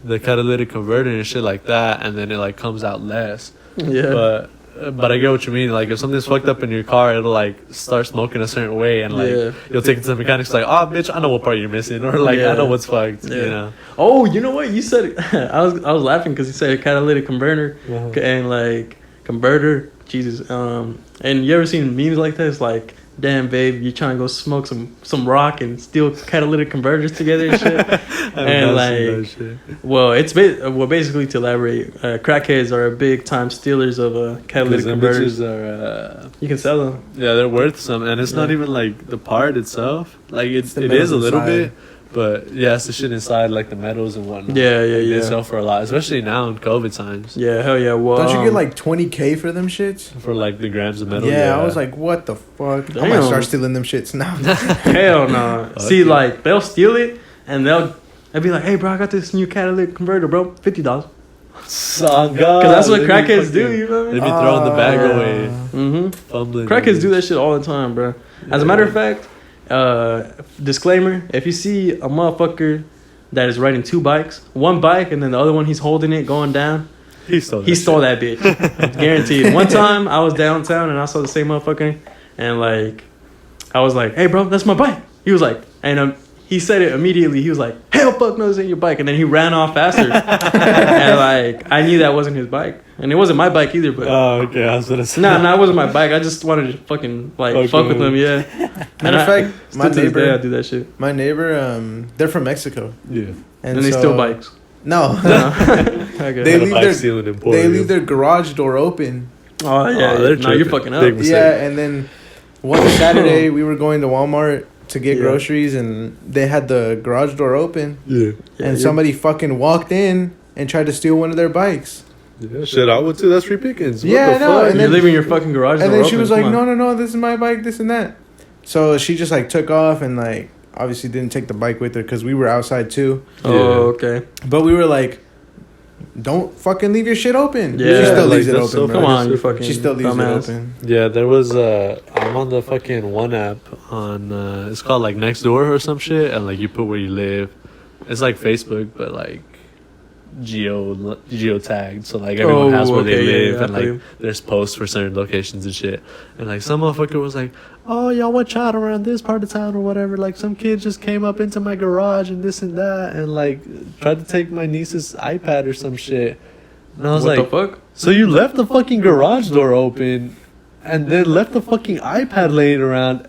the catalytic converter and shit like that, and then it like comes out less. Yeah. But I get what you mean. Like if something's fucked up in your car, it'll like start smoking a certain way, and like Yeah. you'll take it to the mechanics like, oh bitch, I know what part you're missing, or like Yeah. I know what's fucked. Yeah. You know. Oh, you know what? You said I was laughing because you said catalytic converter Uh-huh. and like converter. Jesus. And you ever seen memes like this? Like, damn, babe, you trying to go smoke some rock and steal catalytic converters together and shit. And like, well, basically to elaborate, crackheads are big time stealers of catalytic converters. Are, You can sell them. yeah, they're worth some, and it's not Yeah. even like the part itself. Like it the is a metals little inside. bit, but yeah, it's the shit inside, like the metals and whatnot. Yeah, yeah, Like, yeah. They sell for a lot, especially now in COVID times. Yeah, hell yeah. Well, Don't you get like 20K for them shits? For like the grams of metal. Yeah, I was like, what the fuck? I might Damn. start stealing them shits now. hell no. Fuck See, yeah. like they'll steal it and they'll be like, hey, bro, I got this new catalytic converter, bro, $50. Because Because that's what crackheads do. You know what I They mean? be throwing the bag Ah. away, Mm-hmm. fumbling. Crackheads do that shit all the time, bro. As a matter of fact, disclaimer: if you see a motherfucker that is riding two bikes, one bike and then the other one he's holding it going down, He stole. he stole that bitch. Guaranteed. One time I was downtown and I saw the same motherfucker, and like I was like, "Hey, bro, that's my bike." He was like, and he said it immediately. He was like, "Hell, fuck no, this ain't your bike," and then he ran off faster. And like I knew that wasn't his bike, and it wasn't my bike either, but. Oh, okay. I was gonna say. Nah, it wasn't my bike. I just wanted to fucking like fuck with them, yeah. Matter of fact, my still to this day, I neighbor, do that shit. they're from Mexico, Yeah. and And they so- steal bikes. No, Okay. They Got a leave bike their- stealing they emporium. leave their garage door open. Oh yeah, Oh, they're no, you're tripping. fucking up. Big mistake. Yeah, and then one Saturday we were going to Walmart to get Yeah. groceries, and they had the garage door open, Yeah. Yeah, and you're- somebody fucking walked in and tried to steal one of their bikes. Yeah. Shit, I would too. That's free pickings. What Yeah, the I know, fuck? and You're then- leaving your fucking garage And door then she open, was like, come on. no, this is my bike, this and that. So she just like took off and like obviously didn't take the bike with her because we were outside too. Oh, okay. But we were like, don't fucking leave your shit open. Yeah, She still like, leaves it that's open, so bro. Come on, you fucking She still leaves dumbass. it open. Yeah, there was I'm on the fucking one app on it's called like Nextdoor or some shit, and like you put where you live. It's like Facebook, but like geo tagged, so like everyone has where they okay, yeah, live, yeah, and I feel like there's posts for certain locations and shit. And like some motherfucker was like, "Oh, y'all watch out around this part of town or whatever." Like some kid just came up into my garage and this and that, and like tried to take my niece's iPad or some shit. And I was What like, the fuck? so you left the fucking garage door open and then left the fucking iPad laying around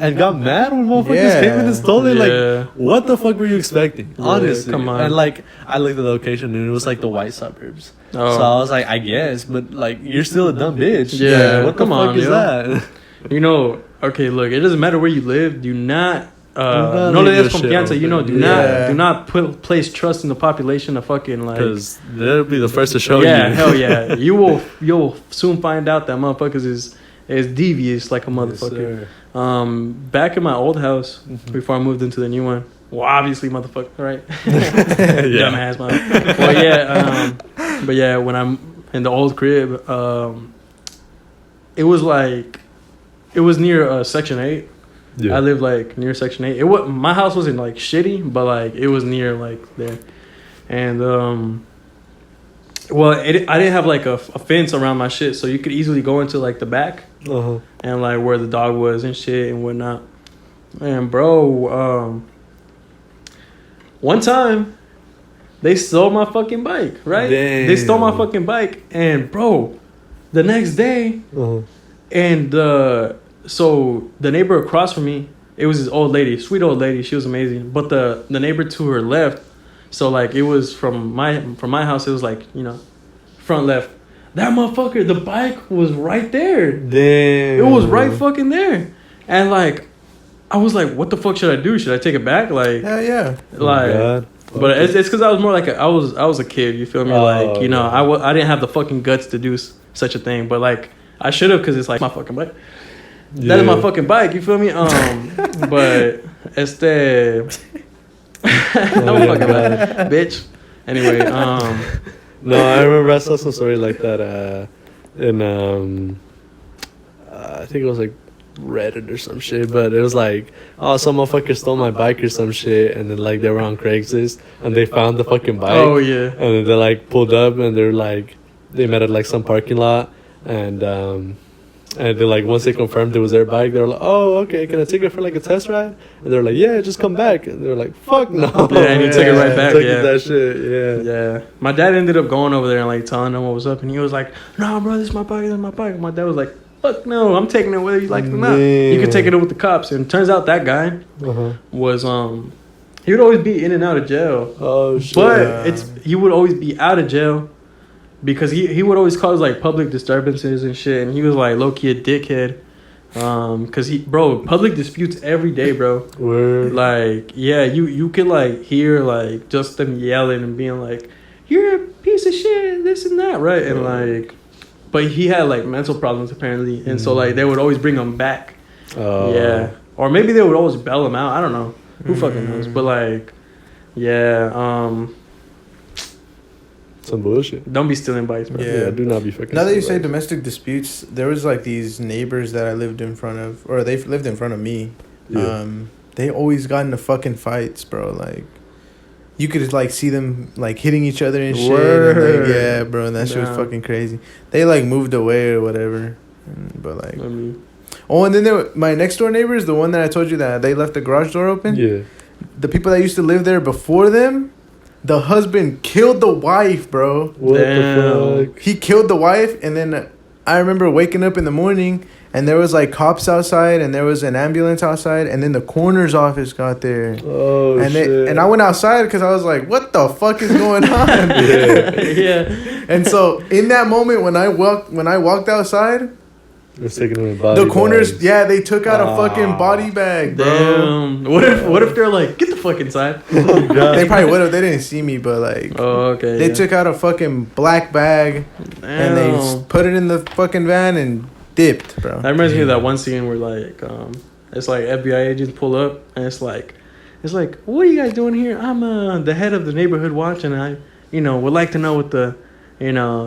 and got mad when motherfuckers Yeah. came in and stole it? Yeah. Like, what the fuck were you expecting? Yeah, Honestly. come on. And like, I looked at the location and it was like the white suburbs. Oh. So I was like, I guess, but like, you're still a dumb bitch. Yeah, What the come fuck on, is yo. that? You know, okay, look, it doesn't matter where you live. Do not. not No le leave your des shit confianza. You know, open. Yeah. do not place trust in the population of fucking like. Because they'll be the first to show Yeah, you. hell yeah. You'll soon find out that motherfuckers is devious like a Yes, motherfucker. sir. Back in my old house before I moved into the new one. Well, obviously, motherfucker, right? Yeah. Dumbass, man. Well, yeah. But yeah, when I'm in the old crib, it was near Section 8. Yeah. I lived like near Section 8. My house wasn't like shitty, but like it was near like there. And well, I didn't have like a fence around my shit, so you could easily go into like the back Uh-huh. and like where the dog was and shit and whatnot. And bro, one time they stole my fucking bike, right? They stole my Damn. fucking bike, and bro, the next day, Uh-huh. and so the neighbor across from me, it was this old lady, sweet old lady. She was amazing. But the neighbor to her left, So like it was from my house. It was like, you know, front left. That motherfucker, the bike was right there. Damn. It was right fucking there. And like, I was like, what the fuck should I do? Should I take it back? Like, yeah. Like, God. but it's because I was more like I was a kid. You feel me? Like, you know, I didn't have the fucking guts to do such a thing. But like, I should have, because it's like my fucking bike. Yeah. That is my fucking bike. You feel me? But I'm fucking bad, bitch. Anyway, No, I remember I saw some story like that in I think it was like Reddit or some shit, but it was like, oh, some motherfucker stole my bike or some shit, and then like they were on Craigslist and they found the fucking bike. Oh yeah. And then they like pulled up and they're like, they met at like some parking lot, and they like, once they confirmed it was their bike, they were like, oh, okay, can I take it for like a test ride? And they're like, yeah, just come back. And they were like, fuck no. Yeah, and you took it right back. Took Yeah, that shit. Yeah. My dad ended up going over there and like telling them what was up, and he was like, "No, bro, this is my bike. This is my bike." My dad was like, "Fuck no, I'm taking it whether you like it or not. You can take it with the cops." And turns out that guy was he would always be in and out of jail. Oh shit. But he would always be out of jail because he would always cause like public disturbances and shit, and he was like low-key a dickhead. Cause public disputes every day, bro. Word. Like, yeah, you could like hear like just them yelling and being like, "You're a piece of shit," this and that, right? And like, but he had like mental problems apparently, and so like they would always bring him back. Oh. Yeah, or maybe they would always bail him out. I don't know. Who fucking knows? But like, yeah, Some bullshit. don't be stealing bikes, bro. Yeah. Do not be fucking. Now that you say stupid. domestic disputes, there was like these neighbors that I lived in front of, or they lived in front of me. Yeah. They always got into fucking fights, bro. Like, you could like see them like hitting each other and shit. And, like, yeah, bro, and that shit was fucking crazy. They like moved away or whatever, but like, and then my next door neighbors, the one that I told you that they left the garage door open. Yeah. The people that used to live there before them, the husband killed the wife, bro. What the fuck? He killed the wife, and then I remember waking up in the morning, and there was like cops outside, and there was an ambulance outside, and then the coroner's office got there. Oh shit. And I went outside because I was like, "What the fuck is going on?" Yeah. And so in that moment, when I walked outside, They're taking him in body the corners, bags. yeah, they took out a fucking body bag, bro. Damn. What if they're like, "Get the fuck inside"? Oh, God. They probably would have. They didn't see me, but like, Oh, okay. they took out a fucking black bag and they put it in the fucking van and dipped, bro. That reminds me of that one scene where like it's like FBI agents pull up and it's like, "What are you guys doing here? I'm the head of the neighborhood watch, and I, would like to know what the,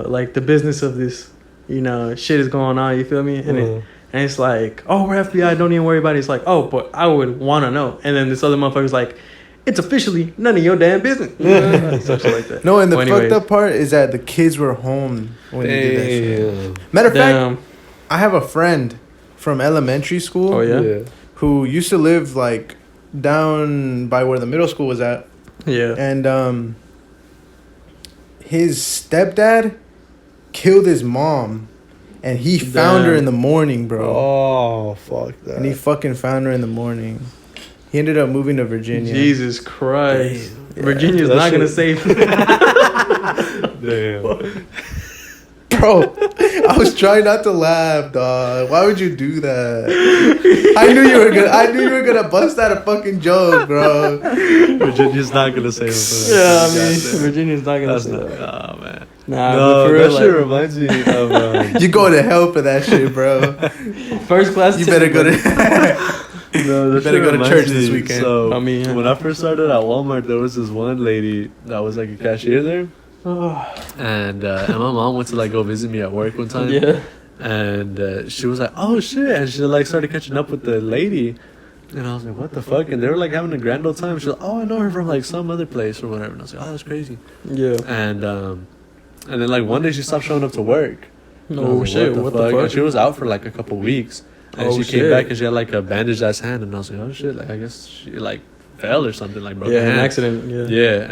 like the business of this, shit is going on." You feel me? And it's like, "Oh, we're FBI. Don't even worry about it." It's like, "Oh, but I would want to know." And then this other motherfucker's like, "It's officially none of your damn business." Something like that. No, and the Well, fucked anyways. up part is that the kids were home when they did that shit. Matter of Damn. fact, I have a friend from elementary school Oh yeah. who used to live like down by where the middle school was at, Yeah. and his stepdad killed his mom, and he found her Damn. in the morning, bro. Oh, fuck that. And he fucking found her in the morning. He ended up moving to Virginia. Jesus Christ. Yeah. Virginia's That not shit- gonna save. Damn. Bro, I was trying not to laugh, dog. Why would you do that? I knew you were gonna bust out a fucking joke, bro. Virginia's not gonna say it. Yeah, I mean, Virginia's not gonna That's save. not. Oh man. Nah, No, but for that real, shit like, reminds me of. You go to hell for that shit, bro. first class. You better go to. No, You better go to church this weekend. So I mean, when I first started at Walmart, there was this one lady that was like a cashier there, and my mom went to like go visit me at work one time. Yeah. And she was like, "Oh shit!" And she like started catching up with the lady, and I was like, "What the fuck?" And they were like having a grand old time. She's like, "Oh, I know her from like some other place or whatever." And I was like, "Oh, that's crazy." Yeah. And then like one day she stopped showing up to work. And I Oh was shit! like, What the And fuck? she was out for like a couple weeks, and Oh, she shit. came back and she had like a bandaged ass hand, and I was like, "Oh shit!" Like I guess she like fell or something, like broke her Yeah, an hand. accident. Yeah. Yeah,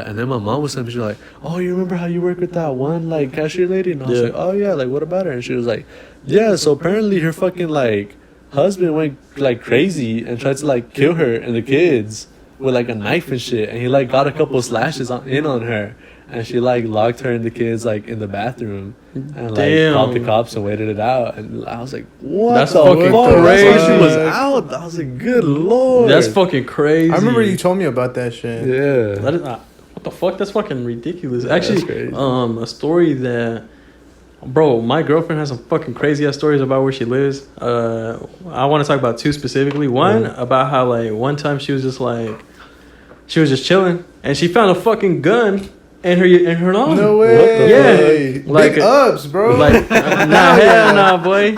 and then my mom was telling me, she was like, "Oh, you remember how you work with that one like cashier lady?" And I was Yeah. like, "Oh yeah, like what about her?" And she was like, "Yeah, so apparently her fucking like husband went like crazy and tried to like kill her and the kids." with like a knife and shit, and he like got a couple slashes on her, and she like locked her and the kids like in the bathroom, and like called the cops and waited it out. And I was like, what? That's the fucking fuck? crazy. That's why she was out. I was like, good lord. That's fucking crazy. I remember you told me about that shit. Yeah. That is, what the fuck? That's fucking ridiculous. Actually, crazy. a story that, bro, my girlfriend has some fucking crazy ass stories about where she lives. I want to talk about two specifically. One about how like one time she was just chilling and she found a fucking gun in her lawn. No way. Yeah, like big ups, bro. Like nah, hell nah, boy.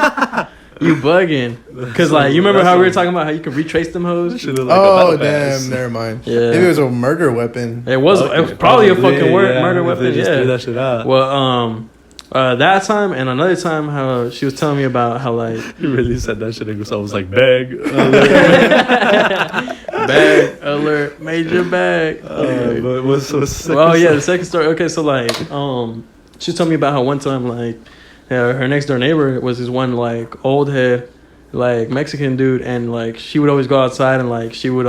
You bugging. Cause like you remember how we were talking about how you can retrace them hoes? Oh damn, never mind. Yeah. Maybe it was a murder weapon. It was probably a fucking murder weapon. They just Yeah. threw that shit out. Well, that time and another time how she was telling me about how like You really said that shit and I was like, bag. bag alert, major bag. But what's the Well, yeah, the second story. Okay, so like she told me about how one time like her next door neighbor was this one like old head like Mexican dude, and like she would always go outside and like she would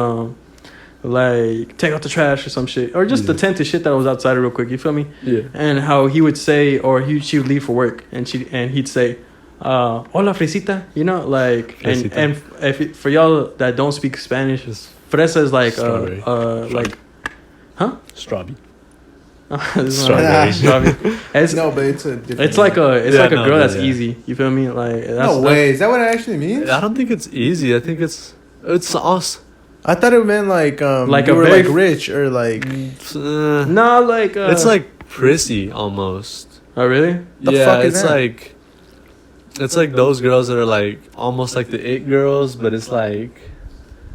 like take out the trash or some shit, or just attend to shit that was outside real quick. You feel me? Yeah. And how he would say, or she would leave for work, and he'd say, "Hola, fresita," you know, like, Fresita. and for y'all that don't speak Spanish, fresa is like Strawberry. like, huh? Strawberry. Strawberry. Strawberry. It's, No, but it's a different. it's like a Yeah, a no, girl yeah, that's yeah. easy. You feel me? Like that's, No way. Is that what it actually means? I don't think it's easy. I think it's us. I thought it meant like Like you a were very like rich or like. Nah, like it's like prissy almost. oh really? The Yeah, fuck is it's that? like it's like those girls that are like almost like the it girls, but it's like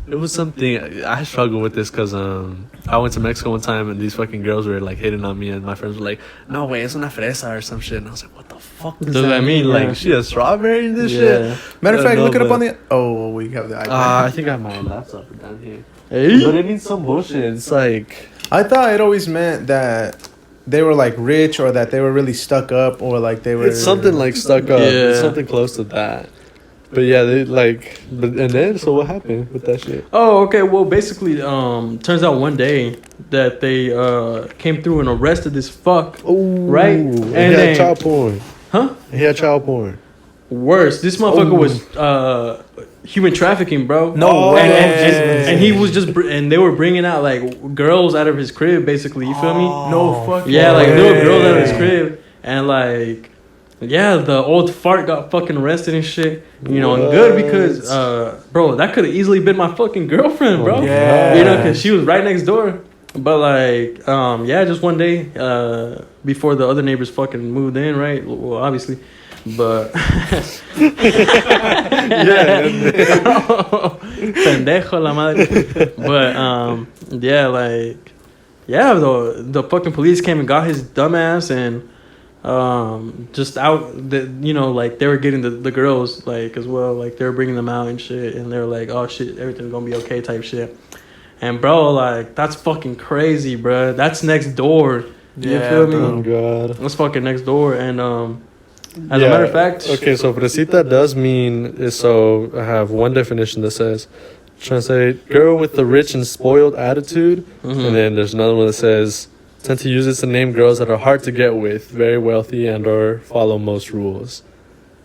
it was something. I struggle with this because I went to Mexico one time and these fucking girls were like hitting on me, and my friends were like, "No way, it's una fresa or some shit," and I was like, "What the fuck does that mean? Yeah. Like she has strawberry in this Yeah. shit?" Matter of fact, no, look it up but- on the. Oh, we have the iPad. I think I have my laptop down here. Hey. But it means some bullshit. It's like I thought it always meant that they were like rich or that they were really stuck up or like they were. it's something like stuck up. Yeah. It's something close to that. But yeah, they like. But and then so what happened with that shit? Oh, okay. Well, basically, turns out one day that they came through and arrested this fuck. Ooh, Right? And he And had then- child porn. Huh? He had child porn. Worse. This motherfucker was human trafficking, bro. No And, way. and he was just and they were bringing out like girls out of his crib, basically. You feel me? No fucking. Yeah, like little way. girls out of his crib, and like. Yeah, the old fart got fucking arrested and shit. You know, and good because, bro, that could have easily been my fucking girlfriend, bro. Yeah. You know, because she was right next door. But like, yeah, just one day before the other neighbors fucking moved in, right? Well, obviously, but pendejo la madre. But yeah, like, yeah, the fucking police came and got his dumbass and. Just out the, you know, like they were getting the girls like as well, like they were bringing them out and shit, and they were like, oh shit, everything's gonna be okay type shit. And bro, like that's fucking crazy, bro. That's next door. You feel me? Oh god. That's fucking next door. And as a matter of fact, Okay, so fresita does mean so. I have one definition that says translate girl with the rich and spoiled attitude, Mhm. and then there's another one that says tend to use this to name girls that are hard to get with, very wealthy, and or follow most rules.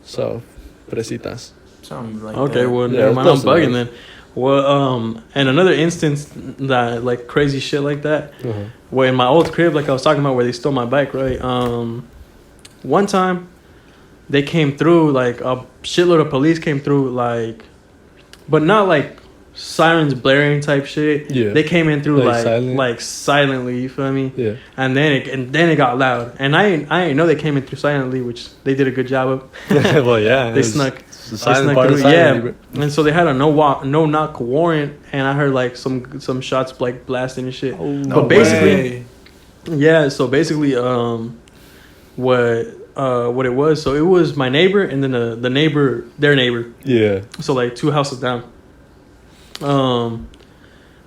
So, fresitas. Something like okay, that. well, Yeah, never mind. I'm close enough. bugging then. Well, and another instance that like crazy shit like that. Where in my old crib, like I was talking about, where they stole my bike, right? One time, they came through, like a shitload of police came through, like, but not like sirens blaring type shit. Yeah. They came in through Like silent? like silently. You feel me? Yeah. And then it got loud, and I didn't know they came in through silently, which they did a good job of. Well, yeah. They it's snuck. the They silent snuck part of through, silently, yeah. And so they had a no knock warrant, and I heard like some shots like blasting and shit. No But basically, way. yeah. So basically, what it was? So it was my neighbor, and then the neighbor, their neighbor. Yeah. So like 2 houses down.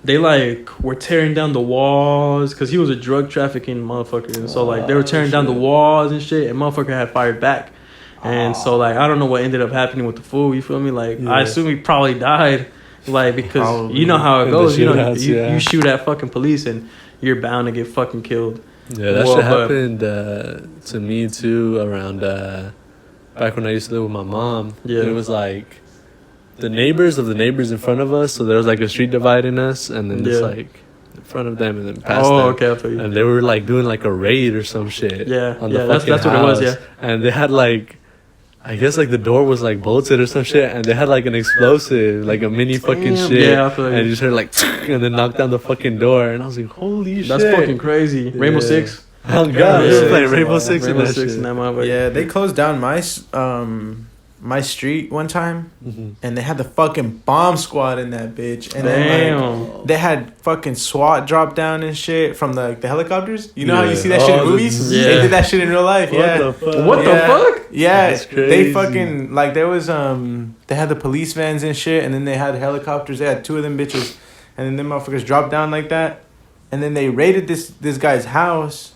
They like were tearing down the walls because he was a drug trafficking motherfucker, and so like they were tearing down the walls and shit, and motherfucker had fired back. And so like I don't know what ended up happening with the fool. You feel me? Like I assume he probably died. Like, because Probably. you know how it In the goes. You know, shootouts, yeah. you shoot at fucking police and you're bound to get fucking killed. Yeah, that Well, shit but- happened to me too around back when I used to live with my mom. Yeah. It was like the neighbors of the neighbors in front of us, so there was like a street dividing us, and then just Yeah. like in front of them and then past Oh, them. okay, I feel you. And they were like doing like a raid or some shit. Yeah, on yeah, the that's fucking what it was, house. yeah. And they had like, I guess like the door was like bolted or some shit, and they had like an explosive, like a mini fucking Damn. shit. Yeah, I feel and you. you just heard like, and then knocked down the fucking door, and I was like, holy shit. That's fucking crazy. Rainbow Yeah. Six. Oh god, Yeah, we were playing yeah. Rainbow Six in Rainbow that Six shit. in that motherfucker. Yeah, they closed down my street one time, Mhm. and they had the fucking bomb squad in that bitch, and then Damn. like they had fucking SWAT drop down and shit from the helicopters. You know how you Yeah. see that shit in Oh, movies? yeah. They did that shit in real life. What yeah. the fuck? What the Yeah. fuck? Yeah, That's they crazy. fucking like there was they had the police vans and shit, and then they had helicopters. They had two of them bitches, and then them motherfuckers dropped down like that, and then they raided this guy's house,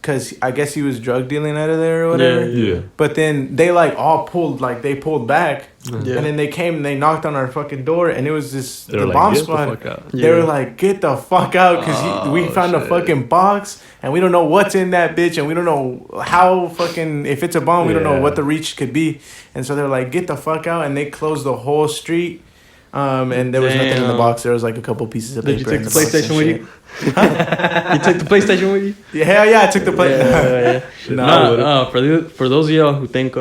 cause I guess he was drug dealing out of there or whatever. Yeah. Yeah. But then they like all pulled they pulled back, Yeah. and then they came and they knocked on our fucking door, and it was this They were the like, bomb "Get the squad. fuck out." They Yeah. were like, "Get the fuck out!" Because we Oh, found a shit. fucking box, and we don't know what's in that bitch, and we don't know how fucking if it's a bomb, we don't know Yeah. what the reach could be. And so they're like, "Get the fuck out!" And they closed the whole street. And there was nothing in the Damn. box. There was like a couple pieces of Did you paper. take in the box and PlayStation with shit. you? You took the PlayStation with you? Yeah, hell yeah, I took the play. Yeah. No, Nah, for those of y'all who think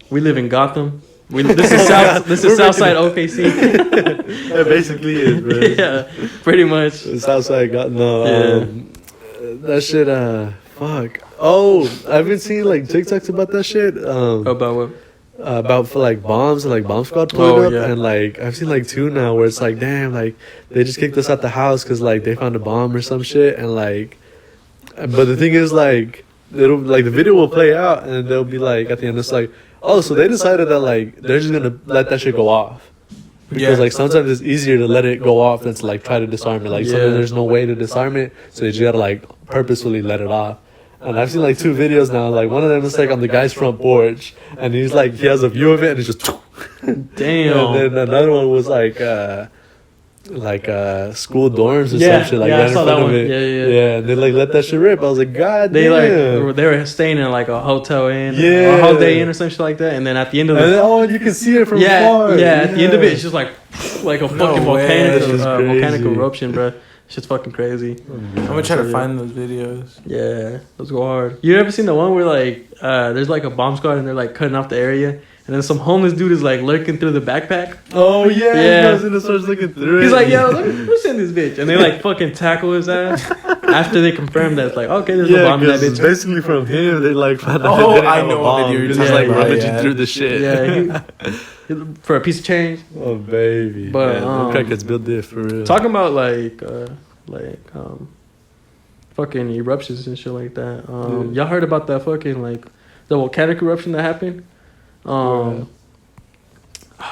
we live in Gotham, this is Southside OKC. That basically is, bro. Yeah, pretty much. The Southside got no. Yeah. That shit. Fuck. Oh, I've been seeing like TikToks about that shit. About what? About for like bombs and like bomb squad pulling Oh, up, yeah. and like I've seen like two now where it's like, damn, like they just kicked us out the house because like they found a bomb or some shit, and like, but the thing is like it'll like the video will play out and they'll be like at the end it's like, oh, so they decided that like they're just gonna let that shit go off. Because Yeah. like sometimes it's easier to let it go off than to like try to disarm it. Like Yeah. sometimes there's no way to disarm it, so you just gotta like purposefully let it off. And I've seen like two videos now. Like one of them is like on the guy's front porch, and he's like he has a view of it, and it's just. Damn. And then another one was like school dorms or Yeah, some shit like yeah, I that in saw front that of one. it. Yeah. And they like let that shit rip. I was like, God They damn. they were staying in like a hotel inn, Yeah. or a Holiday Inn or something like that, and then at the end of And the then, oh, you can see it from yeah, far. at the end of it, it's just like a fucking way. That's just volcanic crazy. eruption, bro. It's just fucking crazy. I'm gonna try to Yeah. find those videos. Yeah, those go hard. You ever seen the one where like there's like a bomb squad and they're like cutting off the area, and then some homeless dude is like lurking through the backpack. Oh yeah, Yeah. he goes in and starts looking through He's it. like, yo, who's in this bitch? And they like fucking tackle his ass after they confirm that it's like, okay, there's a bomb in that 'cause bitch. basically from him they like found out Oh, that they didn't I have a know what bomb, video you're 'cause talking he's like about, rummaging yeah. through the shit. Yeah, for a piece of change. Oh baby. But, yeah, them crackheads built this for real. Talking about fucking eruptions and shit like that. Y'all heard about that fucking like the volcanic eruption that happened?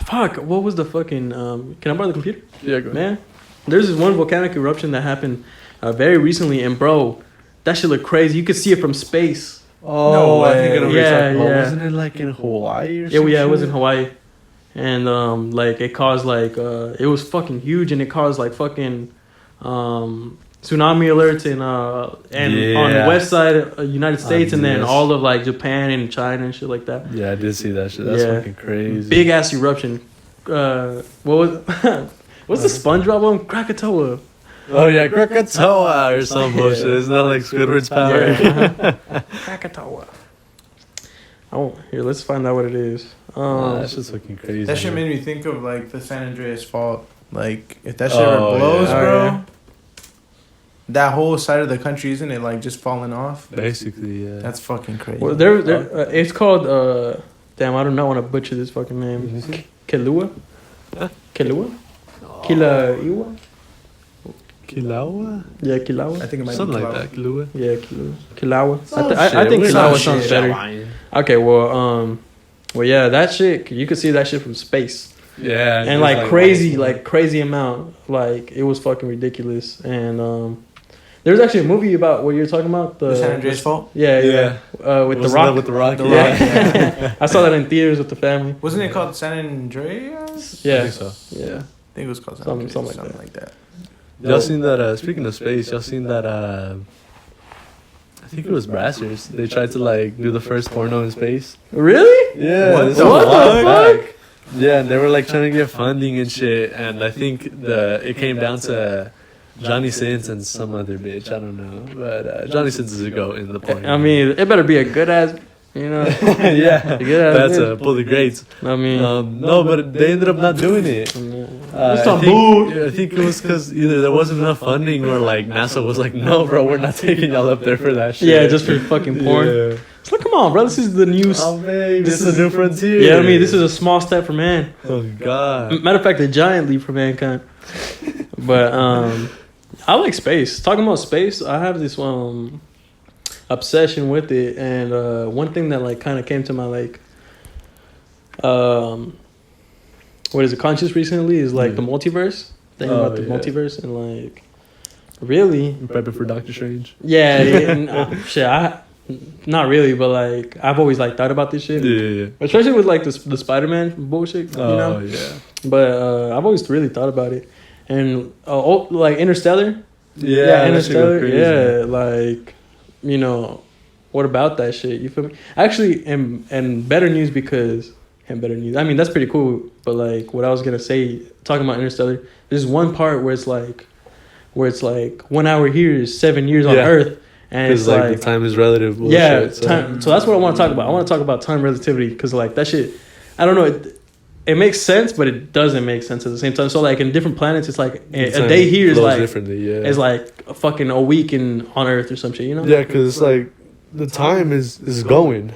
Fuck, what was the fucking can I borrow the computer? Yeah, go ahead. Man, there's this one volcanic eruption that happened very recently, and bro, that shit look crazy. You could see it from space. Oh, No I think I know what you're way. talking about. Yeah. Wasn't it like in Hawaii or Yeah, something? yeah, it was in Hawaii, and like it caused like it was fucking huge, and it caused like fucking tsunami alerts and on the west side of United States, and then Yes. all of like Japan and China and shit like that. Yeah, I did see that shit. That's Yeah. fucking crazy. Big ass eruption. What was what's the SpongeBob one? Krakatoa. Oh yeah, Krakatoa or some bullshit. Isn't that like Squidward's power? Yeah. Krakatoa. Oh, here, let's find out what it is. That's just fucking crazy. That shit man. made me think of like the San Andreas fault. Like if that shit Oh, ever blows, yeah. bro. Oh, yeah. That whole side of the country, isn't it like just falling off? Basically, yeah. That's fucking crazy. Well, it's called damn, I do not want to butcher this fucking name. Kilua? Kilua? Kilauea? Kilawa? Yeah, Kilawa. I think it might Something be like that. Kilua. Yeah, Kilawa. Oh, I think shit. Kilawa Some sounds shit. better. Okay, well, yeah, that shit, you could see that shit from space. Yeah. And like crazy amount. Like it was fucking ridiculous. And there's actually a movie about what you're talking about. the San Andreas fault. Yeah. With Wasn't The Rock. that with the Rock. The yeah. Rock, yeah. I saw that in theaters with the family. Wasn't it called San Andreas? Yeah. I think so. Yeah. think it was called Something like that. Y'all seen that? Speaking of space, y'all seen that? I think it was Brassers. They tried to like do the first porno in space. Really? Yeah. What this the was a while fuck? back. Yeah, and they were like trying to get funding and shit, and I think it came down to Johnny Sins and some other bitch. I don't know, but Johnny Sins is a goat in the porn. I mean, it better be a good ass, you know. yeah, that's a pull the grades. I mean, no, but they ended up not doing it. I think it was because either there wasn't enough funding or like NASA was like, no, bro, we're not taking y'all up there for that shit. yeah, just for fucking porn. Yeah. It's like, come on, bro. This is the new. Oh man, this is a new frontier. Yeah, I mean, this is a small step for man. Oh god. Matter of fact, a giant leap for mankind. But I like space. Talking about space, I have this obsession with it, and one thing that like kind of came to my like what is it, conscious recently is like the multiverse. Thinking about the multiverse and like really Prepping for Doctor Strange. yeah, and, shit. Not really, but like I've always like thought about this shit. Yeah. Especially with like the Spider-Man bullshit, you know. Yeah. But I've always really thought about it, and like Interstellar. Yeah, Interstellar. Yeah, like, you know, what about that shit? You feel me? Actually, and better news because I mean, that's pretty cool. But like, what I was gonna say, talking about Interstellar, there's one part where it's like 1 hour here is 7 years on Earth. And it's like the time is relative bullshit. Yeah, time, so that's what I want to talk about. I want to talk about time relativity because like that shit, I don't know, it makes sense, but it doesn't make sense at the same time. So like in different planets, it's like a day here is like differently, it's like a fucking a week on Earth or some shit, you know? Yeah, because it's like the time is going.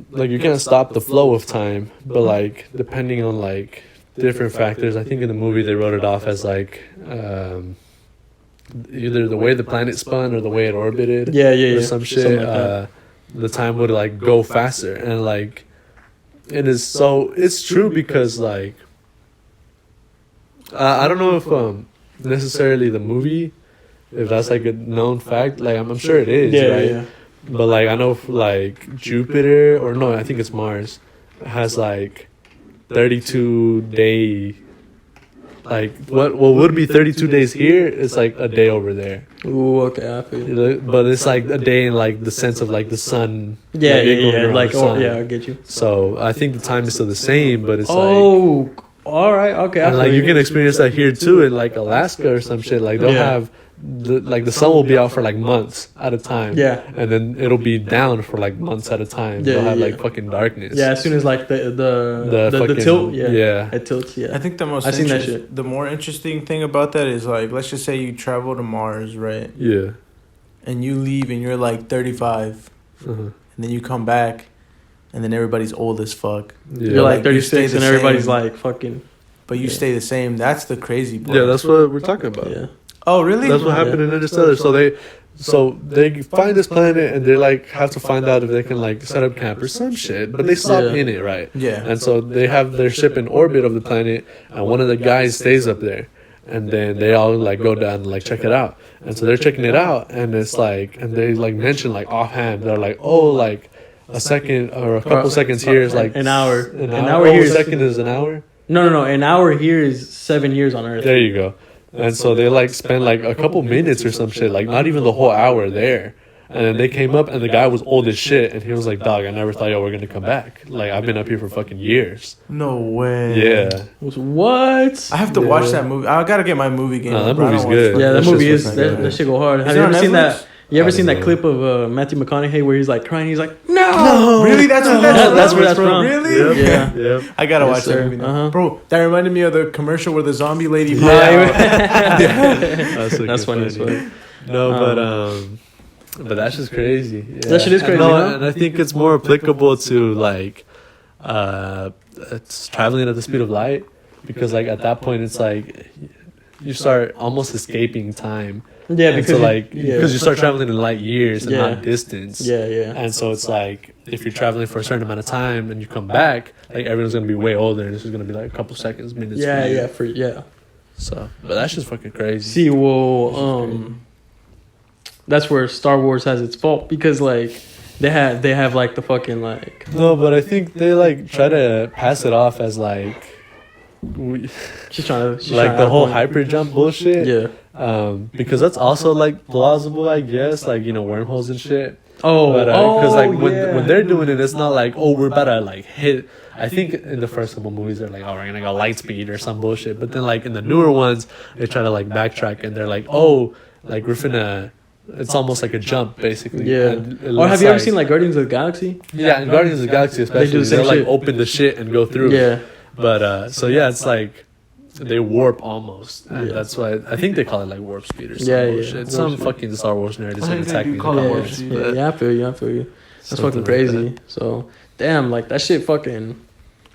Like you can't stop the flow of time, but like depending on like different factors, I think in the movie they wrote it off as like either the way the planet spun or the way it orbited, or some shit. Like the time would like go faster, and like it is so it's true because like I don't know if necessarily the movie, if that's like a known fact. Like I'm sure it is, right? Yeah. But like I know like Jupiter or no, I think it's Mars has like 32-day. Like what would be 32 days here is like a day over there. Ooh, okay, I feel you. But it's like a day in like the sense of like the sun. Yeah, like I get you. So I think the time is still the same, but it's like all right, okay. And like you can experience that here too in like Alaska or some shit. Like they'll have the sun will be out for like months at a time. Yeah. And then it'll be down for like months at a time. Yeah, they'll have like fucking darkness. Yeah, as soon as like the tilt, it tilts. Yeah. I think the more interesting thing about that is like, let's just say you travel to Mars, right? Yeah. And you leave and you're like 35, and then you come back, and then everybody's old as fuck. Yeah. You're like 36 and everybody's like fucking. But you stay the same. That's the crazy part. Yeah, that's what we're talking about. Yeah. Oh, really? That's what happened in Interstellar. So they find this planet and they like have to find out if they can like set up camp or some shit. But they stop in it, right? Yeah. And so they have their ship in orbit of the planet, and one of the guys stays up there. And then they all like go down and like check it out. And so they're checking it out, and it's like, and they like mention like offhand, they're like, oh, like a second or a couple seconds here is like an hour. An hour here. A second is an hour. No. An hour here is 7 years on Earth. There you go. And so they like spent like a couple minutes or some shit, like not even the whole hour there. And then they came up and the guy was old as shit, and he was like, dog, I never thought y'all were gonna come back. Like I've been up here for fucking years. No way. Yeah. What? I have to watch that movie. I gotta get my movie game. No, that movie's good. Yeah, that movie is that shit go hard. Have you ever seen that? You ever seen that know. clip of Matthew McConaughey where he's like crying? He's like, no. Really? That's where that's from. Really? Yeah. Yep. I gotta watch that movie now. Bro, that reminded me of the commercial where the zombie lady. That's funny as fuck. No, but that's just crazy. Yeah. That shit is crazy. And I think it's more applicable to like, it's traveling at the speed of light, because like at that point it's like you start almost escaping time. Yeah, because you start traveling in light years and not distance. Yeah. And so it's like if you're traveling for a certain amount of time and you come back, like everyone's gonna be way older, and this is gonna be like a couple seconds, minutes. Yeah. So, but that's just fucking crazy. See, well, that's where Star Wars has its fault, because like they have like the fucking like. No, but I think they like try to pass it off as like She's trying to like the whole hyper jump bullshit. Yeah. Because that's also like plausible, I guess. Like, you know, wormholes and shit. Oh, But because like yeah. when they're doing it, it's not like, oh, we're about to like hit. I think in the first couple movies they're like, oh, we're gonna go light speed or some bullshit. But then like in the newer ones, they try to like backtrack and they're like, oh, like we're finna. It's almost like a jump, basically. Yeah. Or have you ever seen like Guardians of the Galaxy? Yeah, in Guardians of the Galaxy especially, They do the same they'll like shit. open the shit and go through. Yeah. But so yeah, it's like they warp almost, and Yeah. that's why I think they call it like warp speed or some Yeah, yeah. bullshit. Warp Some speed. fucking Star Wars nerd is I gonna think attack they me. do call it in the warp comments, speed. but Yeah, I feel you. I feel you. That's something fucking like crazy. that. So, damn, like that shit fucking,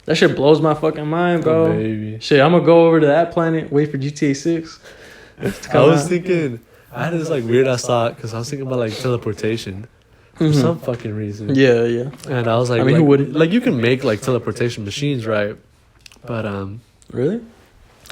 that shit blows my fucking mind, bro. Oh, baby. Shit, I'm gonna go over to that planet, wait for GTA 6. I was thinking, I had this like weird ass thought because I was thinking about like teleportation for some fucking reason. Yeah, yeah. And I was like, I mean, like, who wouldn't? Like you can make like teleportation machines, right? But Really?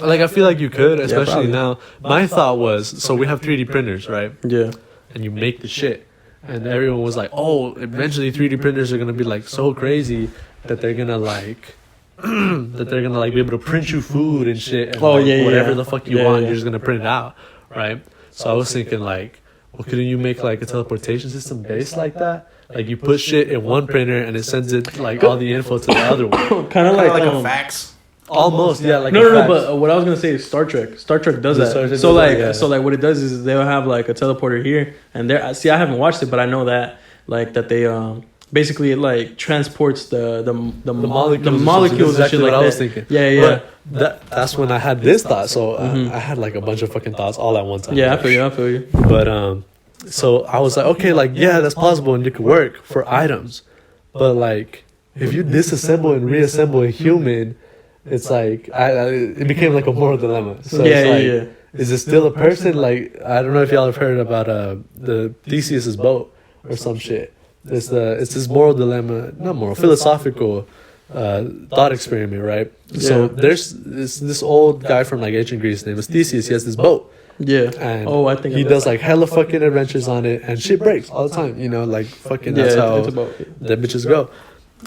like I feel like you could, especially probably. now. My thought was, so we have 3D printers, right? Yeah. And you make the shit. And everyone was like, oh, eventually 3D printers are gonna be like so crazy that they're gonna like that they're gonna like be able to print you food and shit and Oh, like, yeah, yeah. whatever the fuck you Yeah, want, yeah. you're just gonna print it out, right? So I was thinking like, well, couldn't you make like a teleportation system based like that? Like you put shit in one printer and it sends it like all the info to the other one. Kind of like a fax. Almost, yeah. Like No, a no, fax. but what I was gonna say is Star Trek. Star Trek does The that. Star Trek So does like, that, yeah. so like, what it does is they'll have like a teleporter here, and there. See, I haven't watched it, but I know that like that they basically it like transports the molecules and shit like what that. I was thinking. Yeah, yeah, But that's when I had this thought. So I had like a bunch of fucking thoughts all at one time. yeah. I feel you. I feel you. But so I was like, okay, like yeah, that's plausible and it could work for items, but like if you disassemble and reassemble a human, it's like it became like a moral dilemma. So Yeah, it's yeah, like, yeah. is it still a person? Like I don't know if y'all have heard about the Theseus's boat or some shit. It's this moral dilemma, not moral, philosophical thought experiment, right? So Yeah. there's this old guy from like ancient Greece named Theseus. He has this boat. Yeah. And I think he I does like hella fucking adventures on it, and shit breaks all the time. You know, like fucking that's how it's about the bitches go.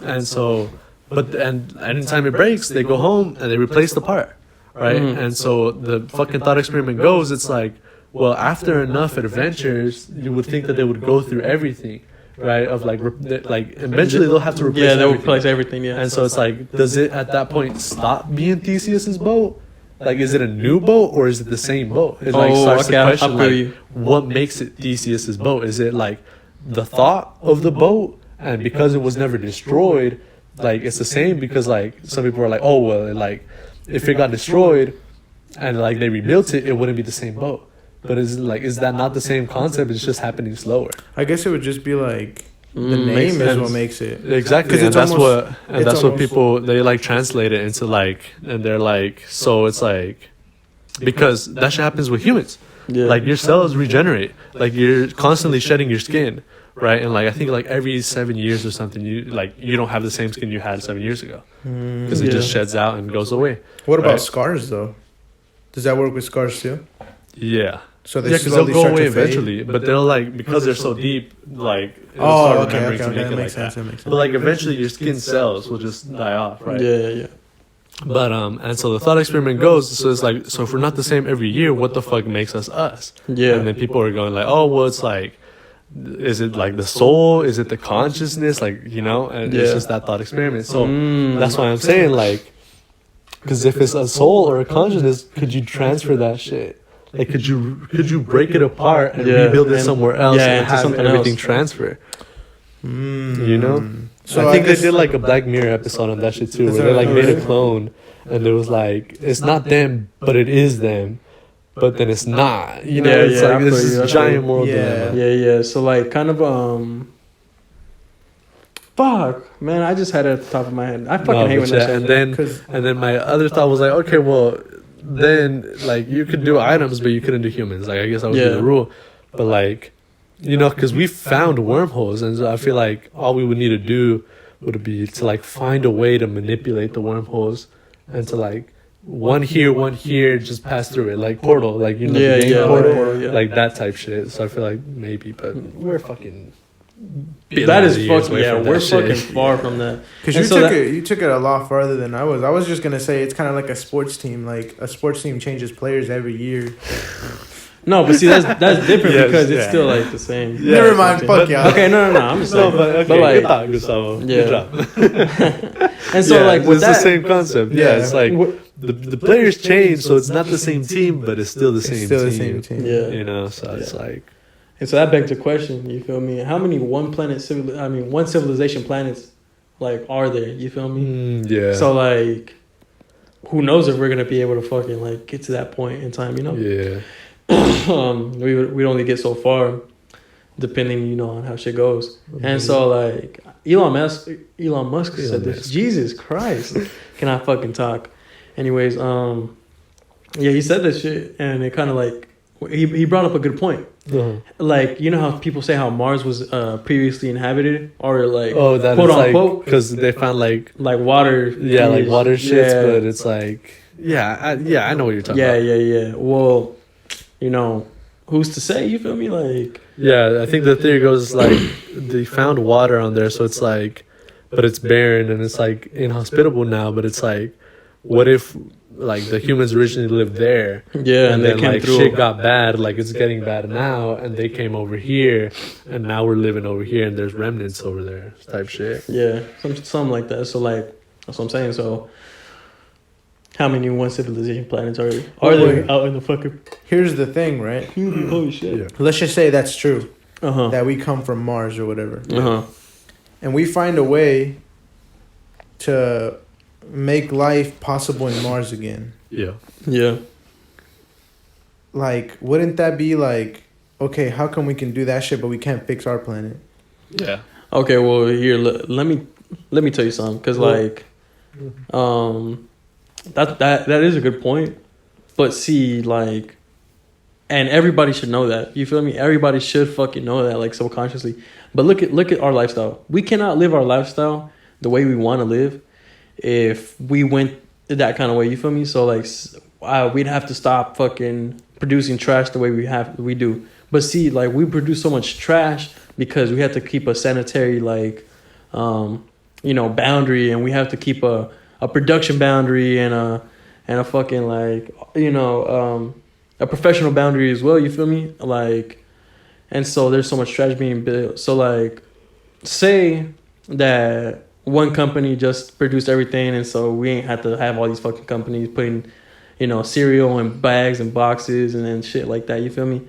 And so, but and anytime it breaks, they go home and they replace the part, right? Mhm. And so the fucking thought experiment goes. It's like, well, after enough adventures, you would think that they would go through everything, right? Of like eventually they'll have to replace. yeah, they'll everything. replace everything. Yeah. And so it's like, does it at that point stop being Theseus's boat? Like, is it a new boat or is it the same boat? It like starts okay, to I question feel like, you. what makes it Theseus's boat? Is it like the thought of the boat, and because it was never destroyed, like it's the same? Because like some people are like, oh well, like if it got destroyed and like they rebuilt it, it wouldn't be the same boat. But is that not the same concept? It's just happening slower. I guess it would just be like the makes name is sense. what makes it. Exactly, 'Cause and it's that's almost- what it's that's what almost- people they like translate it into like, and they're like, so it's like, because that shit happens with humans. Yeah. Like your cells regenerate, like you're constantly shedding your skin, right? And like I think like every 7 years or something, you don't have the same skin you had 7 years ago because it just Yeah. sheds out and goes away. What about Right. scars though? Does that work with scars too? Yeah. So they Yeah, because slowly they'll go start away to fade? eventually, but they'll like, because they're so deep, like it'll Oh, start okay, remembering to make that it makes like sense. that. That makes But sense. like eventually your skin cells will just die off, right? Yeah, yeah. But and so the thought experiment goes, so it's like, so if we're not the same every year, what the fuck makes us us? Yeah. And then people are going like, oh well, it's like, is it like the soul? Is it the consciousnness? Like, you know, and it's Yeah. just that thought experiment. So Mm. that's why I'm saying like, because if it's a soul or a consciousness, could you transfer that shit? Like, could you break it apart and Yeah, rebuild it and- somewhere else yeah, and into have something everything else. transfer? Mm. You know? So I think I guess- they did like a Black Mirror episode on that shit too, Is where that they like really? made a clone, and it was like, it's not them, but it is them, but then it's not. You know, Yeah, it's yeah, I like feel this you, I is feel giant you. moral Yeah. dilemma. Yeah, yeah. So like kind of fuck, man, I just had it at the top of my head. I fucking No, hate but when yeah, that shit. and then my other thought was like, okay, well, then like you could do items, but you couldn't do humans. Like I guess that would be Yeah. the rule. But like, you know, because we found wormholes, and so I feel like all we would need to do would be to like find a way to manipulate the wormholes and to like one here, just pass through it like Portal, like you know, Yeah, the game yeah, like Portal, Portal, yeah. like that type shit. So I feel like maybe, but we're fucking That is billions fucking away from that we're shit. fucking far from that. Because And you so took that- it, you took it a lot farther than I was. I was just gonna say it's kind of like a sports team. Like a sports team changes players every year. No, but see, that's different Yes, because it's yeah. still like the same. Yeah, Never mind. Fuck y'all. Okay, no. I'm just No, saying. but okay, But, like- good thought, Gustavo. Yeah. Good job. And so like with it's that, the same concept. Yeah, Yeah. it's like the players change, so it's not the same team, but it's still the It's same still team. the same team. Yeah. You know, so it's Yeah. like And so that begs the question, you feel me? How many one civilization planets like are there? You feel me? yeah. So like who knows if we're gonna be able to fucking like get to that point in time, you know? yeah. We'd only get so far depending, you know, on how shit goes. And so like Elon Musk said this. Musk. Jesus Christ. Can I fucking talk? Anyways, yeah, he said this shit and it kinda like he brought up a good point. Uh-huh. Like, you know how people say how Mars was previously inhabited or like Oh, that quote is like unquote because they found like water. like water shits, Yeah. but it's like I know what you're talking about. Yeah. Well, you know, who's to say? You feel me? Like, Yeah, I think the theory goes like they found water on there, so it's like, but it's barren and it's like inhospitable now. But it's like, what if like the humans originally lived there? yeah, And they then came like through. shit got bad, like it's getting bad now, and they came over here, and now we're living over here, and there's remnants over there, type shit. Yeah, something like that. So like that's what I'm saying. So how many one civilization planets are there out in the fucking Here's the thing, right? holy shit? Yeah. Let's just say that's true. Uh-huh. That we come from Mars or whatever. Uh-huh. And we find a way to make life possible in Mars again. Yeah, Yeah. Like, wouldn't that be like, okay, how come we can do that shit but we can't fix our planet? yeah, Okay, well here let me tell you something cuz like that is a good point. But see like and everybody should know that. You feel me? Everybody should fucking know that like subconsciously. But look at our lifestyle. We cannot live our lifestyle the way we want to live if we went that kind of way. You feel me? So like we'd have to stop fucking producing trash the way we do. But see, like we produce so much trash because we have to keep a sanitary like you know boundary, and we have to keep a production boundary and a fucking like you know a professional boundary as well. You feel me? Like, and so there's so much trash being built. So like, say that one company just produced everything, and so we ain't have to have all these fucking companies putting, you know, cereal in bags and boxes and then shit like that. You feel me?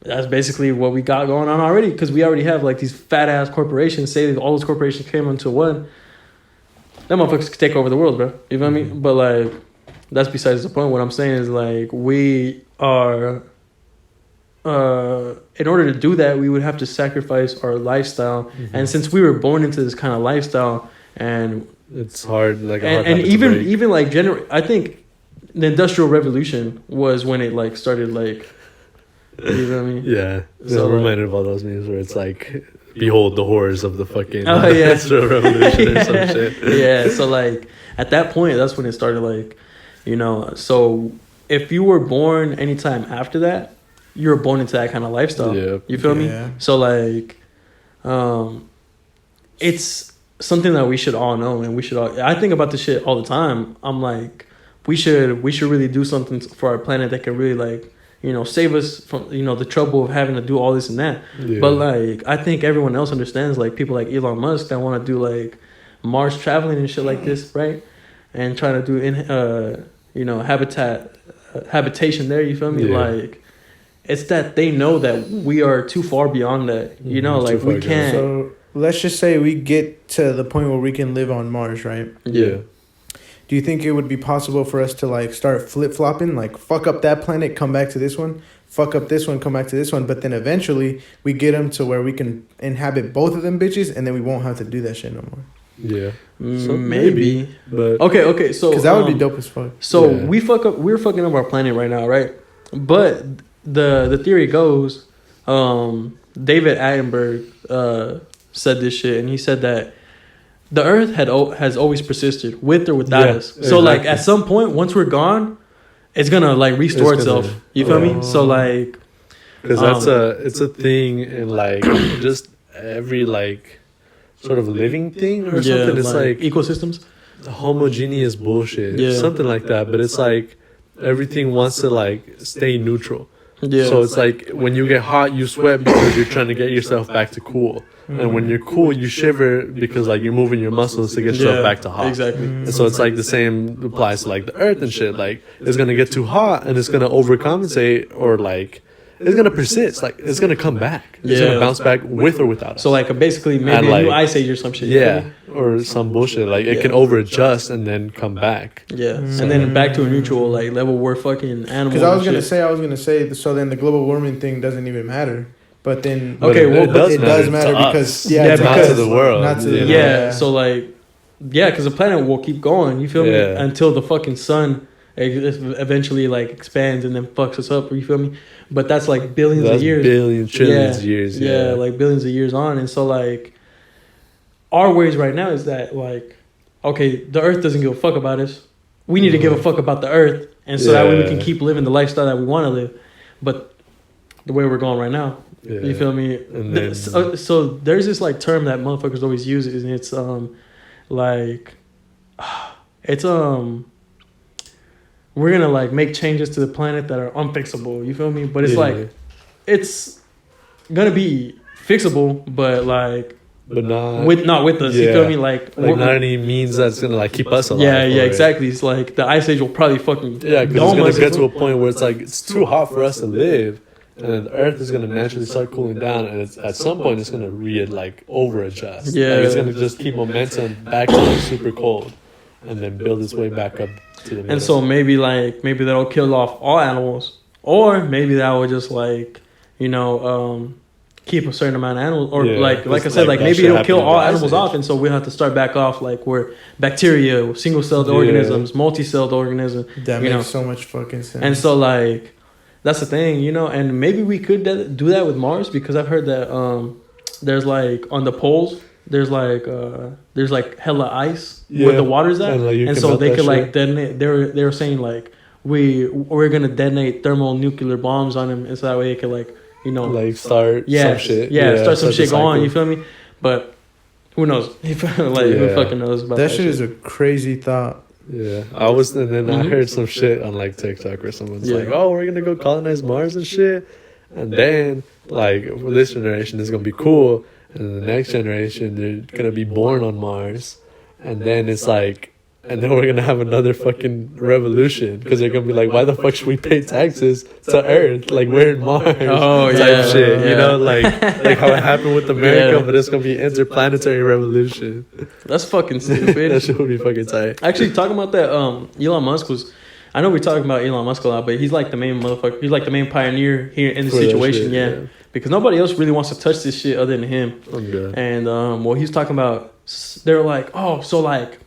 That's basically what we got going on already, because we already have like these fat ass corporations. Say that all those corporations came into one, them motherfuckers could take over the world, bro. You feel me? But like, that's besides the point. What I'm saying is like we are. In order to do that, we would have to sacrifice our lifestyle, and since we were born into this kind of lifestyle, and it's hard. Like, and even like I think the Industrial Revolution was when it like started like, you know what I mean? Yeah, So, I'm reminded of all those memes where it's like, behold the horrors of the fucking Oh, yeah. Industrial Revolution or some shit. Yeah, so like at that point, that's when it started like, you know. So if you were born anytime after that, you were born into that kind of lifestyle. Yeah. You feel Yeah. me? So like, it's something that we should all know, and we should all. I think about this shit all the time. I'm like, we should really do something for our planet that can really like, you know, save us from, you know, the trouble of having to do all this and that. Yeah. But like, I think everyone else understands, like people like Elon Musk that want to do like Mars traveling and shit like this, right? And trying to do you know, habitation there. You feel me? Yeah. Like, it's that they know that we are too far beyond that. You know, Too like far we gone. can't. So let's just say we get to the point where we can live on Mars, right? Yeah. Do you think it would be possible for us to like start flip-flopping, like fuck up that planet, come back to this one, fuck up this one, come back to this one, but then eventually we get them to where we can inhabit both of them bitches, and then we won't have to do that shit no more? Yeah. Maybe. But Okay. So Because that would be dope as fuck. So Yeah. we're fucking up our planet right now, right? But the theory goes, David Attenborough said this shit, and he said that the Earth has always persisted with or without Yeah, us. So like exactly. at some point, once we're gone, it's gonna like restore It's gonna- itself. You feel me? Oh. So like, Because it's a thing in like just every like sort of living thing or something. It's like ecosystems, homogeneous bullshit, something like that. But it's like everything wants to like stay neutral. Yeah. So it's like when you get hot, you sweat because you're trying to get yourself back to cool. And when you're cool, you shiver because like you're moving your muscles to get yourself back to hot. Exactly. And so it's like the same applies to like the earth and shit. Like it's gonna get too hot and it's gonna overcompensate, or like it's gonna persist. Like it's gonna come back. It's gonna bounce back with or without us. So like basically maybe a new ice age or some shit. Yeah, or some bullshit. Like it can over adjust and then come back. Yeah, and then back to a neutral like level where fucking animals. Because I was gonna say, so then the global warming thing doesn't even matter. But then it does matter because not to the world. Not to the So like because the planet will keep going. You feel me? Until the fucking sun eventually like expands and then fucks us up. You feel me? But that's like billions of years. Billions, trillions of years. Yeah, like billions of years on. And so like our ways right now is that like, okay, the earth doesn't give a fuck about us. We need to give a fuck about the earth. And so that way we can keep living the lifestyle that we want to live. But the way we're going right now, you feel me? And then, so there's this like term that motherfuckers always use, and it's we're gonna like make changes to the planet that are unfixable. You feel me? But it's like it's gonna be fixable, but not with us. You feel me? Like not any means that's gonna like keep us alive. Yeah, exactly. It's like the ice age will probably fucking because it's gonna get to a point where it's like it's too hot for us to live, and then the earth is gonna naturally start cooling down, and it's, at some point it's gonna over adjust. Yeah, it's gonna just keep momentum back to like super cold, and then build its way back up to the middle. And so maybe that'll kill off all animals, or maybe that will just like keep a certain amount of animals, or like I said, like maybe it'll kill all animals off, and so we'll have to start back off like where bacteria, single-celled organisms, multi-celled organisms. That makes so much fucking sense. And so like that's the thing, and maybe we could do that with Mars, because I've heard that there's like on the poles there's like hella ice where the water's at, and so they could like detonate. They were saying like we're gonna detonate thermonuclear bombs on them, and so that way it could like start some shit. Start some shit going. You feel me? But who knows? Who fucking knows about that? That shit is a crazy thought. Yeah, I heard some shit on like TikTok where someone's like, "Oh, we're gonna go colonize Mars and shit," and then like for this generation is gonna be cool, and the next generation they're gonna be born on Mars, and then it's like. And then we're going to have another fucking revolution, because they're going to be like, why the fuck should we pay taxes to Earth? Like, we're in Mars. Oh, type shit, like how it happened with America, but it's going to be interplanetary revolution. That's fucking stupid. That shit would be fucking tight. Actually, talking about that, Elon Musk I know we're talking about Elon Musk a lot, but he's like the main motherfucker. He's like the main pioneer here in the situation, shit, because nobody else really wants to touch this shit other than him. And he's talking about, they're like, oh, so like,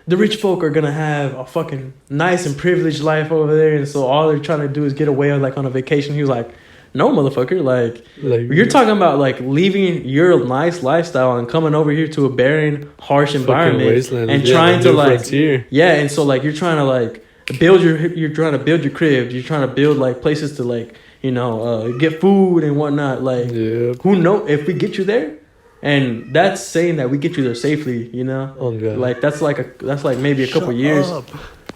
the rich folk are gonna have a fucking nice and privileged life over there, and so all they're trying to do is get away like on a vacation. He was like, "No, motherfucker! Like you're talking about like leaving your nice lifestyle and coming over here to a barren, harsh environment and trying to like frontier. And so like you're trying to like build your crib. You're trying to build like places to like get food and whatnot. Like who know if we get you there." And that's saying that we get you there safely, Oh god! Like that's like maybe a couple years.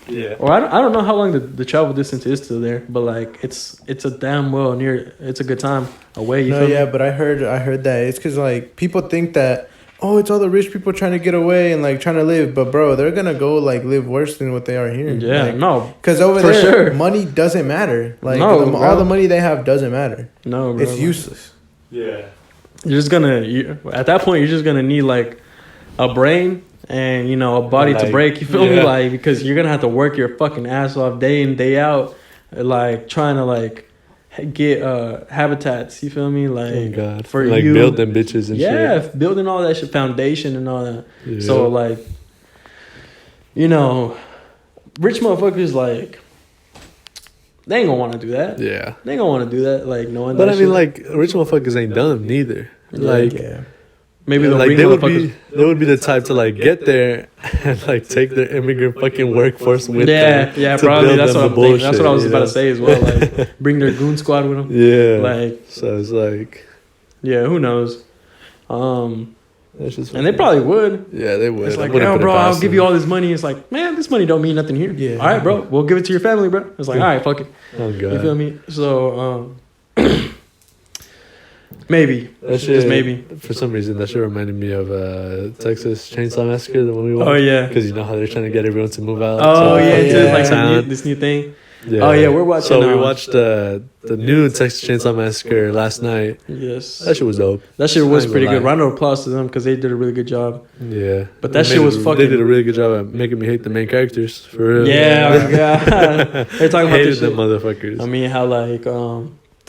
Yeah. Or I don't know how long the travel distance is to there, but like it's a damn well near. It's a good time away. But I heard that it's because like people think that it's all the rich people trying to get away and like trying to live, but bro, they're gonna go like live worse than what they are here. Yeah, like, because over there money doesn't matter. Like all the money they have doesn't matter. No, bro, it's useless. Yeah. You're just at that point, you're just gonna need like a brain and a body to break. You feel me? Like, because you're gonna have to work your fucking ass off day in day out, like trying to like get habitats. You feel me? Like for like build them bitches and shit. Yeah, building all that shit, foundation and all that. Yeah. So like, rich motherfuckers like. They ain't gonna want to do that. Yeah. They ain't gonna want to do that, like, knowing but that I mean, like, rich motherfuckers ain't dumb neither. Maybe they'll like bring motherfuckers. they would be the type to like get there and like take their immigrant fucking workforce with them. Yeah, to probably. build That's them what the I'm thinking. That's what I was bullshit, about you to say as well. Like, bring their goon squad with them. Yeah. Like, so it's like, yeah, who knows? that's just And they probably would. Yeah, they would. It's like, I wouldn't yo, put it bro, I'll past give them. you all this money. It's like, man, this money don't mean nothing here. Yeah. All right, bro, we'll give it to your family, bro. It's like, all right, fuck it. Oh god. You feel me? So, maybe. That shit, Just maybe. For some reason, that shit reminded me of Texas Chainsaw Massacre, the one we watched. Oh, yeah. Because you know how they're trying to get everyone to move out. Oh, to yeah, fucking just like town. this new thing. Yeah. Oh, yeah, we're watching, So we watched the new Texas Chainsaw Massacre last night. Yes. That shit was dope. That shit was I ain't pretty gonna good. lie. Round of applause to them because they did a really good job. Yeah. But that They shit made was a- fucking- They did a really good job at making me hate the main characters. For real. Yeah, oh my God. They're talking about Hated this them shit. motherfuckers. I mean, how like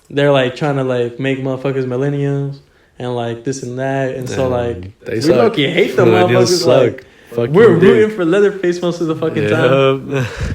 they're like trying to like make motherfuckers millennials and like this and that, and so like they we suck. low-key hate them Millennials motherfuckers. suck. Like, Fucking we're dick. rooting for Leatherface most of the fucking time.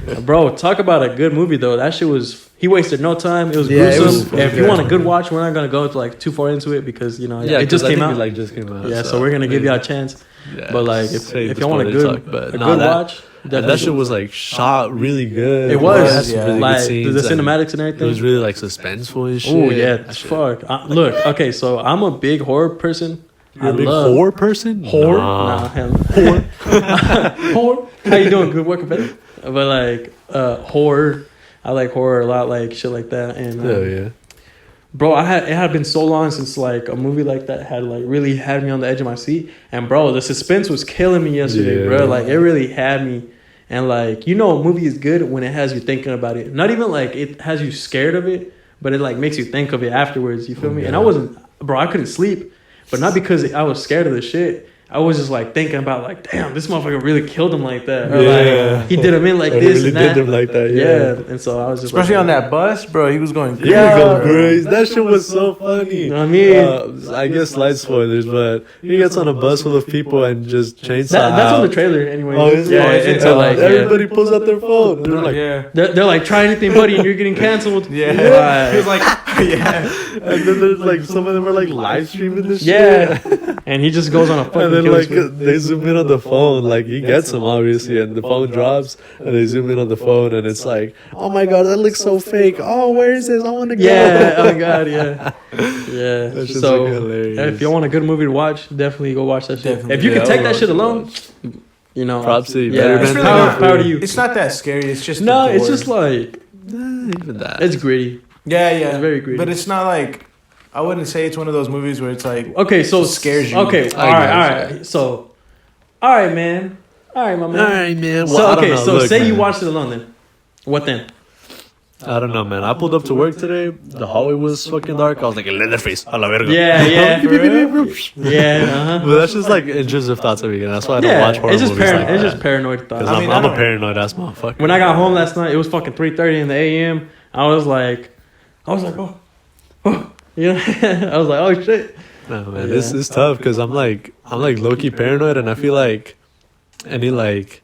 Yeah. Bro, talk about a good movie though. That shit was. He wasted no time. It was Yeah, it gruesome. was And fucking if you good. want a good watch, we're not gonna go like too far into it because you know Yeah, it just 'cause I came think out. It, like just came out. Yeah, so we're gonna give y'all a chance. Yeah, But like, save if the y'all want a spoiler good talk, but a nah, good that- watch, And definitely. that shit was like shot really good. It was was, yeah. really good like scenes the and cinematics and It everything. was really like suspenseful and shit. Oh yeah, That it's shit. fuck. Look, okay, so I'm a big horror person. You're a big horror person? Horror? Nah. Nah, hell. Horror. Horror. How you doing? Good work, better. But like horror, I like horror a lot, like shit like that. And Hell yeah. bro, it had been so long since like a movie like that had like really had me on the edge of my seat. And bro, the suspense was killing me yesterday, Yeah. bro. Like it really had me. And like, you know, a movie is good when it has you thinking about it. Not even like it has you scared of it, but it like makes you think of it afterwards. You feel me? And I wasn't, bro, I couldn't sleep, but not because I was scared of the shit. I was just like thinking about like, damn, this motherfucker really killed him like that. Or Yeah. like he did him in like He this really and that. did them like that, Yeah. And so I was just Especially like, on that bus, bro. He was going crazy. Yeah, go crazy. That shit was so funny. I mean, I guess slight spoilers, but he gets on a bus full of people and just chainsaw that's on out. the trailer anyway. Oh, is it? Yeah, Oh, is it? until like Everybody pulls out their phone. And they're like, Yeah. they're like, try anything, buddy, and you're getting canceled. Yeah. He was like, yeah. and then there's like some of them are like live streaming this shit. Yeah. And he just goes on a fucking And then killing like spree. they zoom in on the phone, like he gets them obviously, and the phone drops, and they zoom in on the phone, and it's like, oh my god, that looks so fake. Oh, where is this? I want to go. Yeah, oh my god, yeah. Yeah. That shit's So fucking hilarious. if you want a good movie to watch, definitely go watch that shit. Definitely. If you Yeah, can take I'll that shit watch alone, you know. Props to you. Yeah, Better it's than really power, not- power to you. It's not that scary. It's just No, the it's gore. just like even that. it's gritty. Yeah, yeah. It's very gritty. But it's not like, I wouldn't say it's one of those movies where it's like, Okay, so It scares you. Okay, I all right, guess, all right. So, all right, man. All right, my man. All right, man. Well, So I don't okay, know. so Look, say you man. watched it alone then. What then? I don't know, man. I pulled up to work today. The hallway was fucking dark. I was like, Leatherface, a la verga. Yeah, yeah. Yeah, But that's just like intrusive thoughts of me, and that's why I don't Yeah, watch horror it's just movies like it's that. just paranoid thoughts. Because I mean, I'm I a don't- paranoid ass motherfucker. When I got home last night, it was fucking 3:30 in the a.m. I was like, oh, you know, I was like, oh shit. No, man, Yeah. this is tough because I'm like low-key paranoid, and I feel like any like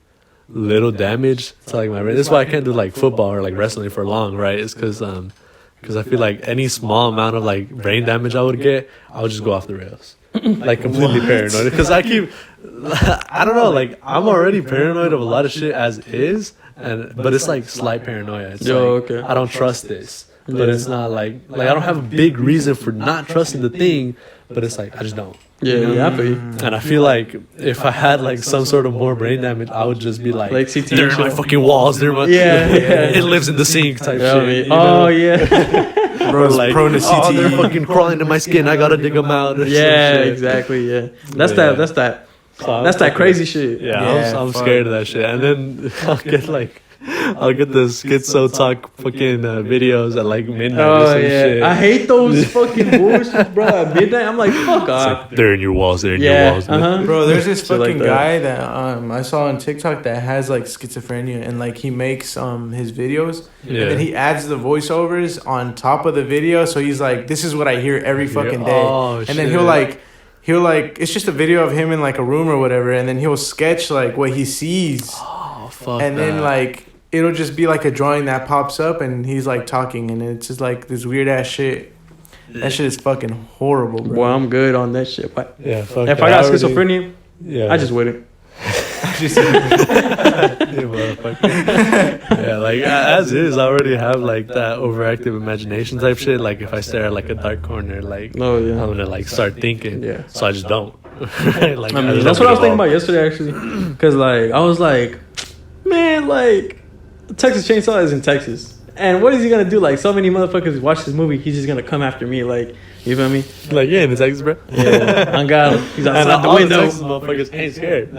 little damage to like my brain. This is why I can't do like football or like wrestling for long, right? It's because I feel like any small amount of like brain damage I would get, I would just go off the rails. Like completely paranoid because I keep I don't know, like I'm already paranoid of a lot of shit as is, but it's like slight paranoia. It's Yo, like, okay. I don't trust this, but it's not like I don't have a big reason for not trusting the thing, but it's like I just don't. Yeah, yeah, I feel you. And I feel like if I had like some sort of more brain damage, I would just be like CT they're in my shit. fucking walls. They're my Yeah, yeah. It lives in the sink type Yeah, I shit. mean, you know? oh yeah, bro, Like, prone to oh, they're CTE. fucking crawling in my skin. I gotta dig them out. or some yeah, shit. exactly. Yeah, that's Yeah. that. So I'm That's that fucking- crazy shit. Yeah, Yeah, I'm fuck. scared of that shit. And then I'll get the schizo talk fucking videos at like midnight or Oh some yeah, shit. I hate those fucking bullshits, bro. At midnight, I'm like, fuck It's off. like, they're in your walls. They're in your Yeah, walls. man. Bro, there's this Shit like fucking that. guy that I saw on TikTok that has like schizophrenia, and like he makes his videos, Yeah. and then he adds the voiceovers on top of the video. So he's like, "This is what I hear every fucking day," Oh, and then shit. he'll like it's just a video of him in like a room or whatever, and then he'll sketch like what he sees, Oh fuck. and then that. like it'll just be like a drawing that pops up, and he's like talking, and it's just like this weird ass shit. That shit is fucking horrible, bro. Boy, I'm good on that shit. Yeah, fuck If that. I got already- schizophrenia, yeah, I just wouldn't. Yeah, motherfucker. Yeah, like as is, I already have like that overactive imagination type shit. Like if I stare at like a dark corner, like Oh yeah. I'm gonna like start thinking. Yeah. So I just don't. Right? Like I mean, just that's don't what I was get thinking about involved. yesterday, actually. Because, like, I was like, man, like, Texas Chainsaw is in Texas. And what is he going to do? Like, so many motherfuckers watch this movie, he's just going to come after me. Like, you feel me? Like yeah, in the Texas, bro. Yeah. On God. He's And outside the all window. Texas motherfuckers ain't scared.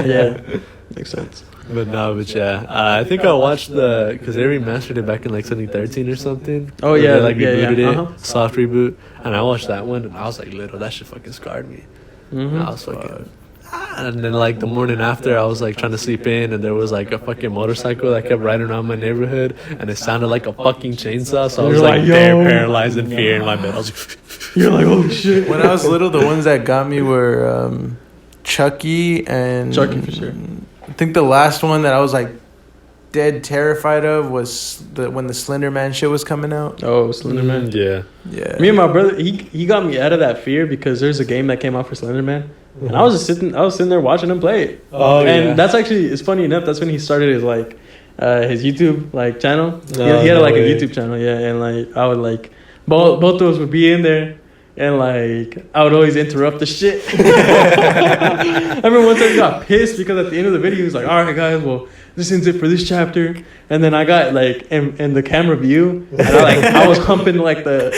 Yeah. Makes sense. But no, but yeah, I think I watched because they remastered it back in like 2013 or something. Oh, Or yeah, they, like yeah, rebooted yeah, it, uh-huh. soft reboot, and I watched that one, and I was like, little, that shit fucking scarred me. Mm-hmm. I was fucking. And then like the morning after, I was like trying to sleep in, and there was like a fucking motorcycle that kept riding around my neighborhood, and it sounded like a fucking chainsaw. So I was You're like like, there, yo. paralyzed in fear in my bed. I was like, You're like, oh, shit. When I was little, the ones that got me were Chucky and Chucky, for sure. I think the last one that I was like dead terrified of was when the Slender Man shit was coming out. Oh, Slender Man. yeah. Yeah. Me and my brother, he got me out of that fear because there's a game that came out for Slender Man. And I was sitting there watching him play it. Oh And yeah. that's actually, it's funny enough, that's when he started his like his YouTube like channel. He No, had no like way. a YouTube channel, yeah, and like I would like both of us would be in there, and like I would always interrupt the shit. I remember one time he got pissed because at the end of the video he was like, "All right, guys, well, this ends it for this chapter." And then I got like in the camera view, and I was humping like the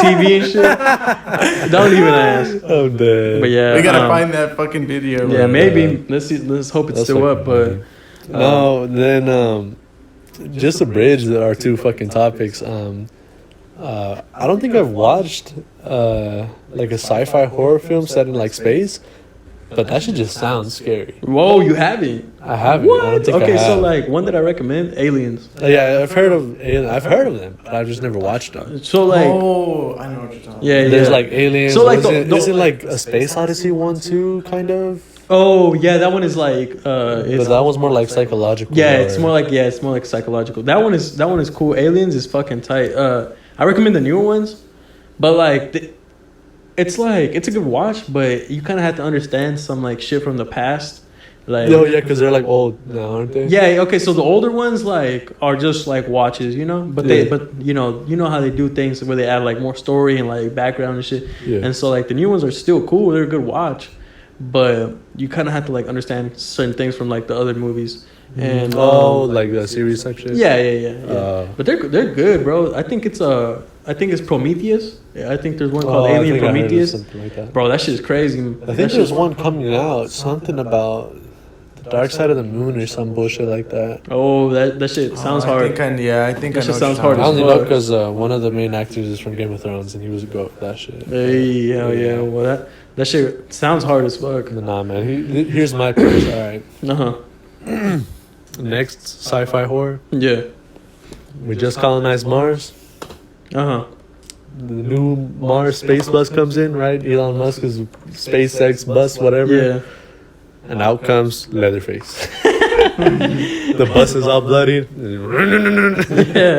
TV and shit. Don't even ask. I'm dead. But yeah, We gotta find that fucking video. Yeah, bro. maybe. Let's hope it's That's still up. fucking But No, then just to bridge our two fucking topics. I don't think I've watched like a sci-fi horror film set in like space, but that shit just sounds scary. whoa, you haven't? I haven't. I don't What? think Okay, I have. so like one that I recommend, Aliens. Yeah, I've heard of them, but I've just never watched them. So like, Oh, I know what you're talking about. yeah, There's yeah. like aliens. So, like, is it like a Space Odyssey 1-2 kind of? Oh yeah, that one is like But it's that one's more like psychological. it's more like psychological. That one is cool. Aliens is fucking tight. I recommend the newer ones, but like it's a good watch, but you kind of have to understand some like shit from the past. Like No, yeah, because they're like old now, aren't they? yeah, okay, so the older ones like are just like watches, you know, but Yeah. you know how they do things where they add like more story and like background and shit. Yeah. And so like the new ones are still cool, they're a good watch, but you kind of have to like understand certain things from like the other movies. And like the series type shit. yeah. But they're good, bro. I think it's Prometheus. Yeah, I think there's one called I Alien think I heard of Prometheus. something like that. Bro, that shit is crazy. I think there's one coming out, something about the dark side of the moon or some bullshit like that. Oh, that shit sounds I hard. think I think That I shit know what sounds you're hard talking I as only about. know because one of the main actors is from Game of Thrones and he was a goat for that shit. Hey, hell yeah. Well, that shit sounds hard as fuck. Nah, man. Here's my pitch. All right. Uh-huh. Next sci-fi horror. Yeah. We just colonized Mars. Uh-huh. The new Mars space bus comes in, right? Elon Musk is SpaceX bus, whatever. Yeah. And out comes Leatherface. The bus is all bloody. Yeah.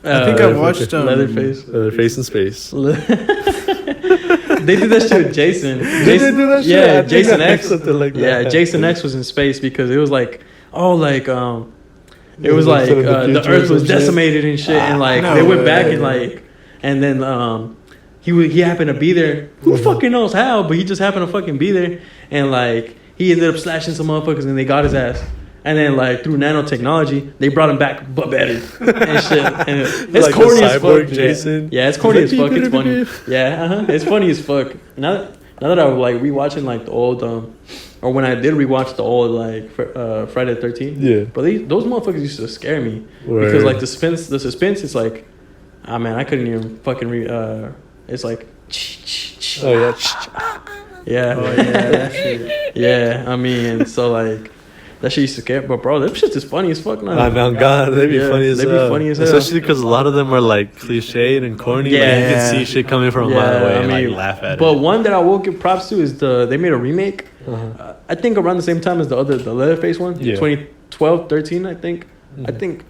I think I've watched Leatherface. Leatherface in space. They did that shit with Jason. Did they do that shit? I Yeah, think Jason I heard X. something like that. Yeah, Jason X was in space because it was like, it was like like sort of the the future Earth or was some shit. decimated and shit, and like no they went way. back and like, and then he happened to be there. Who fucking knows how? But he just happened to fucking be there, and like he ended up slashing some motherfuckers, and they got his ass. And then like through nanotechnology, they brought him back but better and shit. And it's Like corny the as cyborg fuck. Jason? Yeah, it's corny as He's like, fuck. It's funny. Yeah, it's funny as fuck. Now that I was like rewatching like the old or when I did rewatch the old like Friday the 13th. Yeah. But those motherfuckers used to scare me Word. because like the suspense is like, man, I couldn't even fucking it's like. Oh yeah. Yeah. Oh yeah, that shit. Yeah, I mean, so like that shit used to scare, but bro, them shit's is funny as fuck now. I know, God, they'd be Yeah, funny as they'd be hell. funny as hell. Especially because a lot of them are like cliched and corny. Yeah. Like, you Yeah. can see shit coming from a mile away and like laugh at but it. one that I will give props to is they made a remake. Uh-huh. I think around the same time as the Leatherface one, Yeah. 2012, 13, I think. Mhm. I think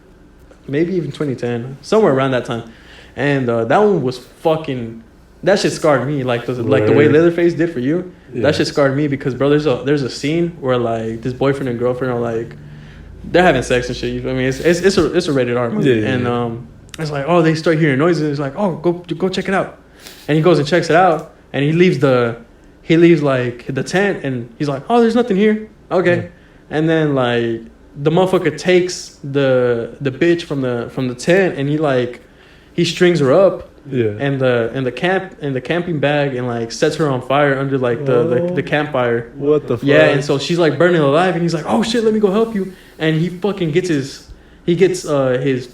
maybe even 2010, somewhere around that time. And that one was fucking. That shit scarred me. Like the way Leatherface did for you. Yeah. That shit scarred me because, bro, there's a scene where like this boyfriend and girlfriend are like, they're having sex and shit. You feel me? It's a rated R movie. Yeah, and it's like, oh, they start hearing noises. It's like, oh, go check it out. And he goes and checks it out, and he leaves like the tent, and he's like, oh, there's nothing here. Okay. And then like the motherfucker takes the bitch from the tent, and he strings her up. Yeah. And the camping bag, and like sets her on fire under like the campfire. What the fuck? Yeah, and so she's like burning alive, and he's like, oh shit, let me go help you. And he fucking gets his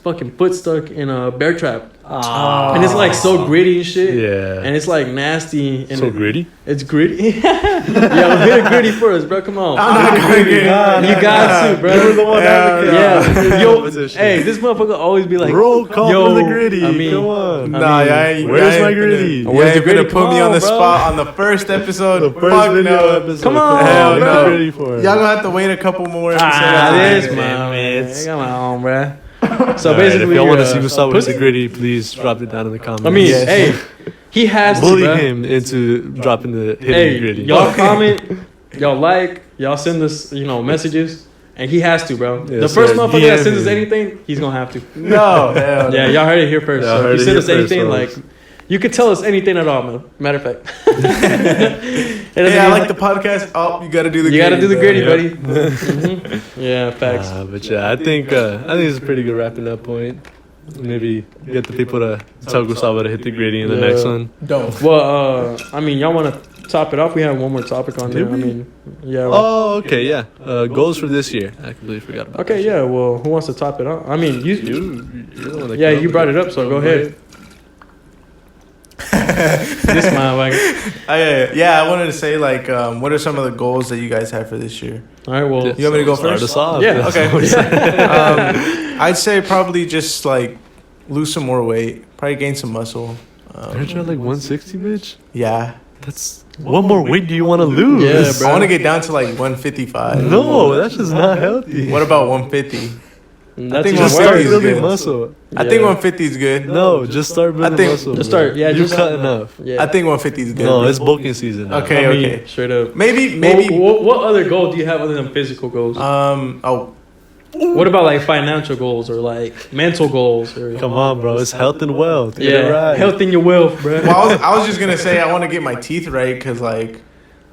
fucking foot stuck in a bear trap. And it's like so gritty and shit. Yeah. And it's like nasty. And so gritty? It's gritty. Yeah, we'll hit it gritty for us, bro. Come on. I'm not gritty. You got to, bro. You're the one advocate. Yeah. Yo, hey, this motherfucker always be like, roll call for the gritty. I mean, come on. Where's my gritty? Where's the gritty? Put me on the spot on the first episode. The first video episode. Come on, bro. Y'all gonna have to wait a couple more episodes. This, man. Come on, bro. So basically, if y'all want to see what's up with the gritty, please drop it down in the comments. I mean, hey, he has to bully him into dropping the hidden gritty. Y'all comment, y'all like, y'all send us, messages, and he has to, bro. Yeah, the first motherfucker that sends us anything, he's gonna have to. No, hell yeah, y'all heard it here first. So if you send us anything, like, you could tell us anything at all, man. Matter of fact. Hey, I like the podcast. Oh, you gotta do the gritty. You gotta do the gritty, buddy. Mm-hmm. Yeah, facts. But yeah, I think it's a pretty good wrapping up point. Maybe get the people to tell Gustavo to hit the gritty in the next one. Don't. Well, I mean, y'all want to top it off? We have one more topic on there. I mean, yeah. Oh, okay, yeah. Goals for this year. I completely forgot about that. Okay, yeah. Well, who wants to top it off? I mean, you're the one that you brought it up, so go ahead. This motherfucker. Yeah, I wanted to say, like, what are some of the goals that you guys have for this year? All right, well, you want me to go first? Us off. Yeah, okay. I'd say probably just like lose some more weight, probably gain some muscle. Aren't you at like 160, bitch? Yeah. That's what more weight do you want to lose? Yeah, bro. I want to get down to like 155. No, that's just not healthy. What about 150? I think just start building muscle. I think 150 is good. No, just start building muscle. Just start. Yeah, you cut enough. Yeah. I think 150 is good. No, it's bulking season now. Okay. Straight up. Maybe. What other goal do you have other than physical goals? What about like financial goals or like mental goals? Or come on, bro. It's health and wealth. Yeah, right. Health and your wealth, bro. Well, I was just gonna say I want to get my teeth right because like,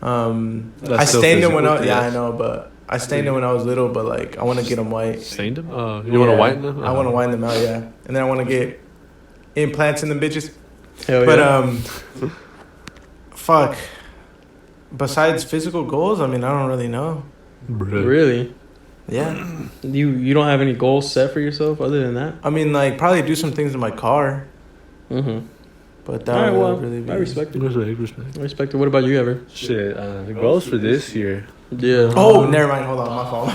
I stained them when I know, but. I stained them when I was little, but like I want to get them white. Stained them? You want to whiten them? I want to whiten them out, yeah. And then I want to get implants in them bitches. Hell but fuck. Besides physical goals, I mean, I don't really know. Really? Yeah. You don't have any goals set for yourself other than that? I mean, like probably do some things in my car. Mm-hmm. But that would really be. I respect it. Respect. I respect it. What about you, Ever? Shit, the goals for this year. Yeah. Oh, never mind. Hold on, my fault.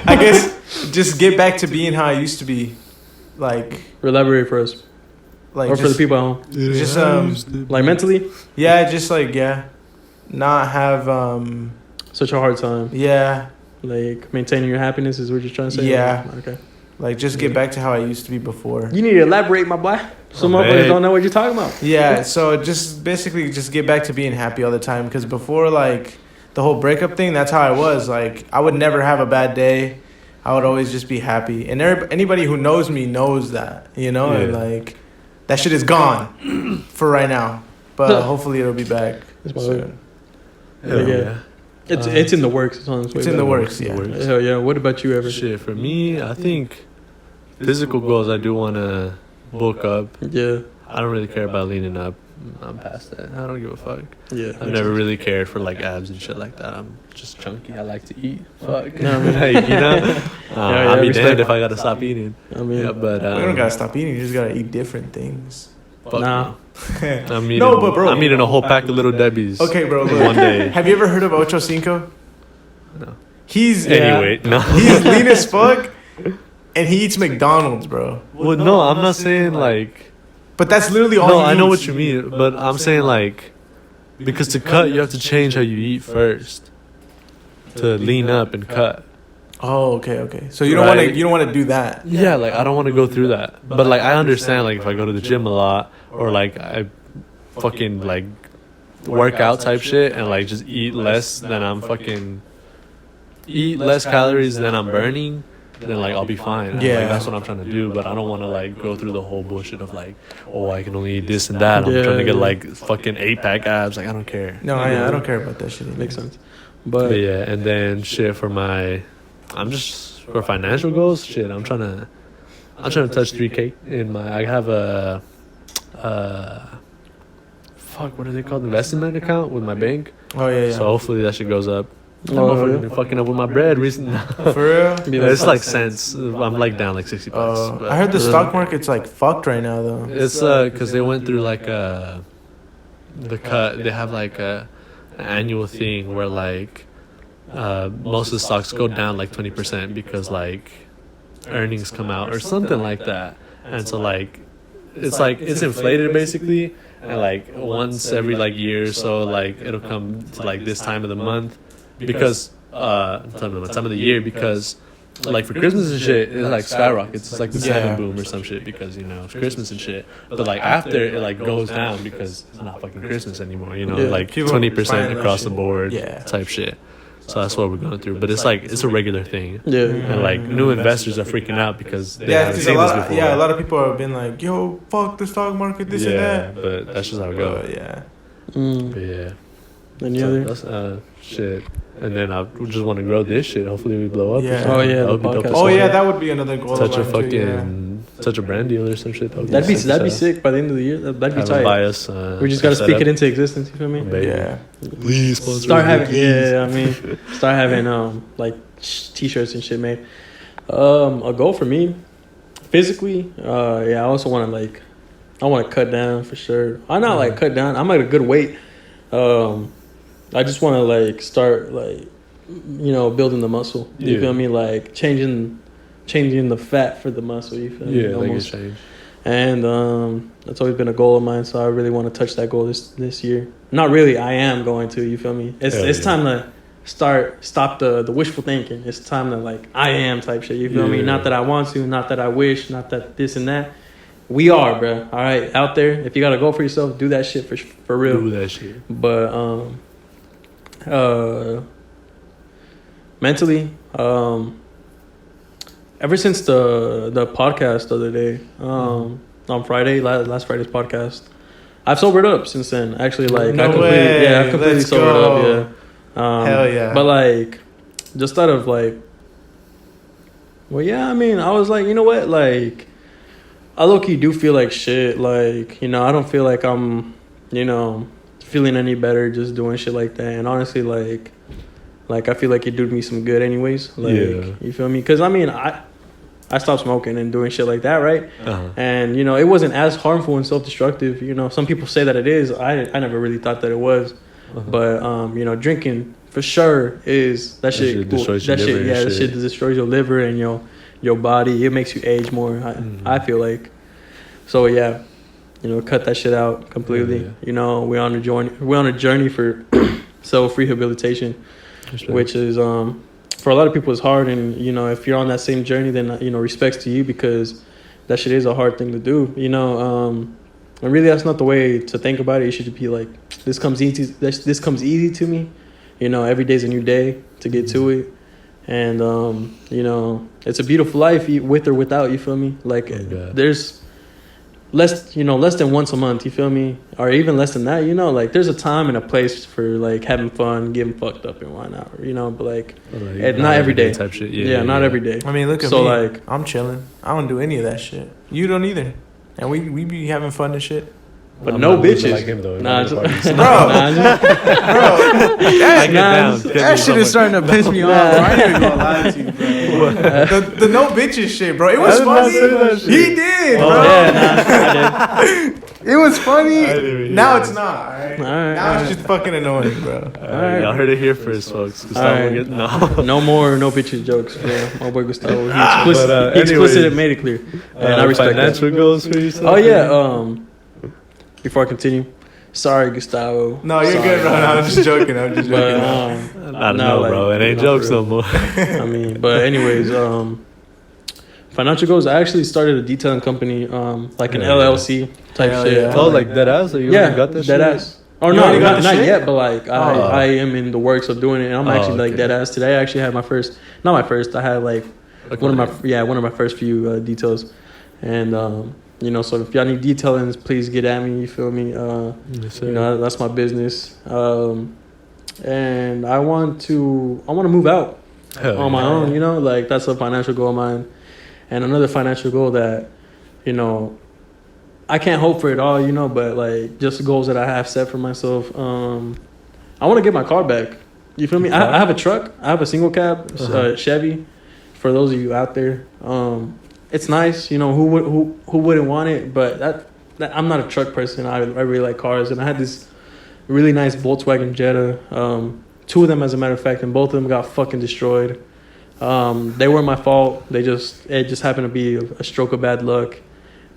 I guess just get back to being how I used to be. Like. Elaborate for us. Like or for the people at home. Just like mentally. Yeah, just like not have such a hard time. Yeah. Like maintaining your happiness is what you're trying to say. Yeah. Okay. Like just get back to how I used to be before. You need to elaborate, my boy. Some motherfuckers don't know what you're talking about. Yeah, so just basically just get back to being happy all the time. Because before, like, the whole breakup thing, that's how I was. Like, I would never have a bad day. I would always just be happy. And anybody who knows me knows that, you know? Yeah. And, like, that shit is gone for right now. But hopefully it'll be back soon. Yeah. It's in the works. It's on its way. It's in the works, yeah. Hell yeah. What about you, Ever? Shit, for me, I think physical goals I do want to bulk up. Yeah. I don't really care about leaning up. I'm past that. I don't give a fuck. Yeah. I've never really cared for like abs and shit like that. I'm just chunky. I like to eat. Fuck. No, I mean, like, you know? I'll be dead if I gotta stop eating. I mean, we don't gotta stop eating. You just gotta eat different things. Nah. I'm eating a whole pack of Little Debbie's. Okay, bro. Look. One day. Have you ever heard of Ocho Cinco? No. He's anyway. No. He's lean as fuck, and he eats McDonald's, bro. Well, no, I'm not saying like. But that's literally all. No, I know what you mean, but I'm saying like, because to cut you have to change how you eat first, to lean up and cut. Oh, okay. So you don't want to do that. Yeah, like I don't want to go through that. But like I understand, like if I go to the gym a lot or like I fucking like workout type shit and like just eat less than I'm fucking eat less calories than I'm burning, then like I'll be fine. And, Yeah. like, that's what I'm trying to do. But I don't want to like go through the whole bullshit of like, oh, I can only eat this and that. I'm Yeah, trying to get yeah. like fucking 8-pack abs. Like I don't care. No, I don't care about that shit. Either. Makes sense. But But yeah, and then shit for my, I'm just for financial goals. Shit, I'm trying to touch 3K in my. I have a, fuck, what are they called? Investment account with my bank. Oh yeah. So hopefully that shit goes up. Oh, Motherfuckers yeah. been fucking up with my bread recently. For real. Yeah, It's like cents. I'm like down like $60. but I heard the stock market's like fucked right now though. it's because they went through like the cut. They have like an annual thing where like most of the stocks go down like 20% because like earnings come out or something like that, and so like it's inflated basically, and like once every like year or so like it'll come to like this time of the month because time of the year because like for Christmas and shit it like skyrockets. It's like the salmon boom or some shit because you know it's Christmas and shit, but like after it like goes down because it's not fucking Christmas anymore, you know. Yeah. Like People 20% buying that across shit. the board Yeah. type shit. So that's what we're going through, but it's like it's a regular thing. yeah. And like new investors are freaking out because they Yeah, haven't because seen this before. a lot of people have been like, "Yo, fuck the stock market, this and that." But that's just how it goes. Yeah. But yeah. Any So other? that's shit. And then I just want to grow this shit. Hopefully we blow up. or Yeah. something. Oh, yeah, That the would be dope podcast. as Oh fuck. yeah, that would be another goal. Touch a of mine, too, yeah. fucking touch a brand deal or some shit. That'd be sick by the end of the year. That'd be Have a tight. bias. We just gotta set speak up. it into existence. You feel me? Baby. Yeah. Please sponsor Start me, having please. I mean, start having like t-shirts and shit made. A goal for me, physically. I also want to like, I want to cut down for sure. I'm not like cut down. I'm at a good weight. I just want to like start like, building the muscle. You Yeah. feel me? Like changing the fat for the muscle. You feel me? Yeah, like a Almost. change. And that's always been a goal of mine. So I really want to touch that goal this year. Not really. I am going to. You feel me? It's Hell time to stop the wishful thinking. It's time to like I am type shit. You feel me? Yeah. Not that I want to. Not that I wish. Not that this and that. We are, bro. All right, out there. If you gotta go for yourself, do that shit for real. Do that shit. But mentally, ever since the podcast the other day, on Friday, last Friday's podcast, I've sobered up since then. Actually, like No I completely, way. I completely Let's sobered go. up. Yeah. Hell yeah. But like, just out of like, well, yeah. I mean, I was like, you know what, like, I low-key do feel like shit. Like, I don't feel like I'm, feeling any better just doing shit like that. And honestly, like I feel like it did me some good anyways. Like, Yeah. you feel me? Because, I mean, I stopped smoking and doing shit like that, right? Uh-huh. And, it wasn't as harmful and self-destructive. Some people say that it is. I never really thought that it was. Uh-huh. But, drinking for sure is that shit. shit destroys your that liver shit, and yeah, that shit. shit destroys your liver and your body. It makes you age more. I feel like. So yeah, cut that shit out completely. Yeah. We're on a journey for self rehabilitation, which is for a lot of people is hard. And if you're on that same journey, then respects to you because that shit is a hard thing to do. And really that's not the way to think about it. You should be like, this comes easy. This comes easy to me. Every day's a new day to get to it. And it's a beautiful life with or without. You feel me? Like there's less than once a month. You feel me? Or even less than that. Like there's a time and a place for like having fun, getting fucked up and whatnot. But like not every day. Type shit. Yeah, not every day. I mean, look at So, me. like- I'm chilling. I don't do any of that shit. You don't either. And we be having fun and shit. But I'm no not losing bitches. like him, though. Nah, Not just, the parties. Bro. nah, just, I get Nah, down. That shit is starting to piss me off. I ain't even gonna lie to you, bro. The no bitches shit, bro. It was I did not funny. say that shit. He did, bro. yeah, I did. It was funny. I didn't even Now hear it's that. not. All right. All right, Now all it's just fucking annoying, bro. Alright, y'all heard it here first, folks. Gustavo Alright. get no. No more no bitches jokes, bro. My boy Gustavo. He But, explicit anyways, and made it clear. And I respect that. financial goals for yourself. Oh yeah. Before I continue, Sorry, Gustavo. No, you're Sorry, good, bro. No, I'm just joking. But, I don't know, bro. It ain't jokes no more. I mean, but anyways, financial goals. I actually started a detailing company, like an LLC type Hell shit. yeah. Oh, like dead ass? Or you already got that shit? dead ass. Oh You no, already got not, the not shit? yet, but like I am in the works of doing it. And I'm actually like okay. dead ass. Today I actually had my first, not my first. I had like one of my first few details, and you know, so if y'all need detailings, please get at me. You feel me? Yes, sir. You know, that's my business. And I want to move out on my own. You know, like that's a financial goal of mine, and another financial goal that, you know, I can't hope for it all, you know, but like just goals that I have set for myself. I want to get my car back. You feel me? I have a truck. I have a single cab Chevy. For those of you out there, it's nice. You know, who wouldn't want it? But that I'm not a truck person. I really like cars, and I had this really nice Volkswagen Jetta. Two of them, as a matter of fact, and both of them got fucking destroyed. They weren't my fault. It just happened to be a stroke of bad luck.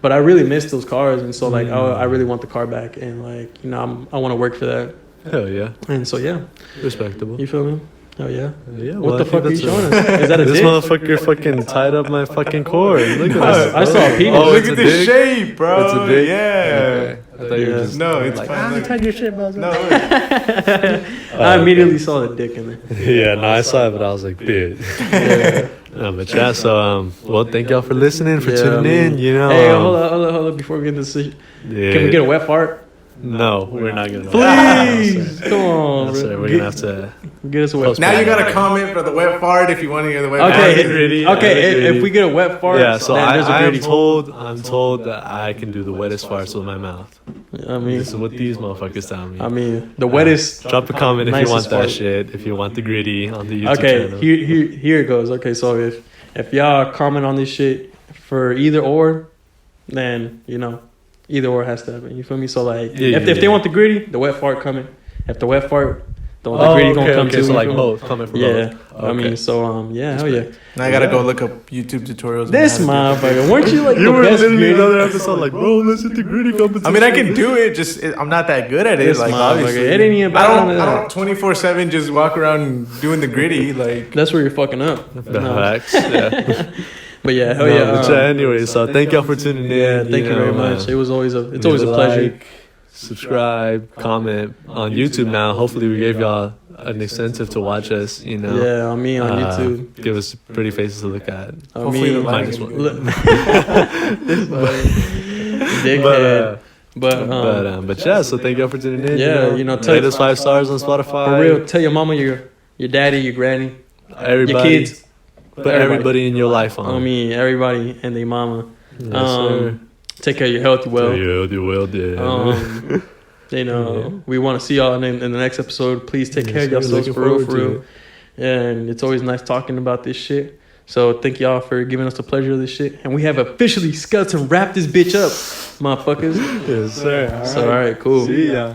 But I really miss those cars, and so like I really want the car back, and like, you know, I want to work for that. Hell yeah. And so yeah, Respectable. you feel me? Oh yeah. Yeah. What the fuck are you showing us? Is that a This dick? motherfucker fucking tied up my fucking cord. Look at this. I saw a penis. Oh, Look it's at a the dick? shape, bro. It's a dick? Yeah. Okay. I thought you were Yeah. just No, it's like, fine. Look. tied your shit, bro. No, I immediately saw the dick in there. Yeah, no, I saw it, but I was like, dude. Yeah. No, but yeah, so, well, thank y'all for listening, for tuning in, you know. Hey, hold up, before we get into this, Yeah. can we get a wet fart? No, we're not going to. Please, come on, No, bro. sir, we're going to have to. Get us a wet now fart. you gotta comment for the wet fart if you want to hear the wet fart. Okay, gritty. if we get a wet fart, Yeah, so then there's a I'm gritty. told that I can do the wettest farts with my mouth. I mean, This is what these motherfuckers tell me. the wettest. Drop a comment if you nicest want that fart. shit. If you want the gritty on the YouTube Okay, channel. here it goes. Okay, so if y'all comment on this shit for either or, then, you know, either or has to happen. You feel me? So like, if they want the gritty, the wet fart coming. If the wet fart, the gritty gonna come too. So you like feel me? both coming from Yeah, both. I mean, so yeah, hell yeah. Now I gotta go look up YouTube tutorials. on This how to do it. motherfucker, weren't you like You the were best literally gritty? another episode like, bro, let's hit the gritty competition. I mean, I can do it. Just I'm not that good at it. This Like motherfucker, obviously, it ain't even about none of I that. don't 24/7 just walk around doing the gritty. Like That's where you're fucking up. The No. facts. Yeah. But yeah, hell No, yeah. but yeah, anyway, so thank y'all for tuning in. Yeah, thank you very much. It was always it's always a pleasure. Like, subscribe, comment on YouTube now. Hopefully, we gave y'all an incentive to watch us. You know. Yeah, on me on YouTube. Give us pretty faces to look at. On hopefully me, the light minus is one. look, dickhead. But yeah, so thank y'all for tuning in. Yeah, you know, tell- rate us 5 stars on Spotify. For real, tell your mama, your daddy, your granny, Everybody, your kids. put everybody in your life on. I mean, everybody and their mama. Yes, sir. Take care of your health, well. Yeah, you will, yeah. You know, we want to see y'all in the next episode. Please take care of Yes, sir. yourselves Looking for real, forward for to real. And it's always nice talking about this shit. So thank y'all for giving us the pleasure of this shit. And we have officially skeleton wrapped this bitch up, motherfuckers. Yes, sir. So all right, cool. See ya.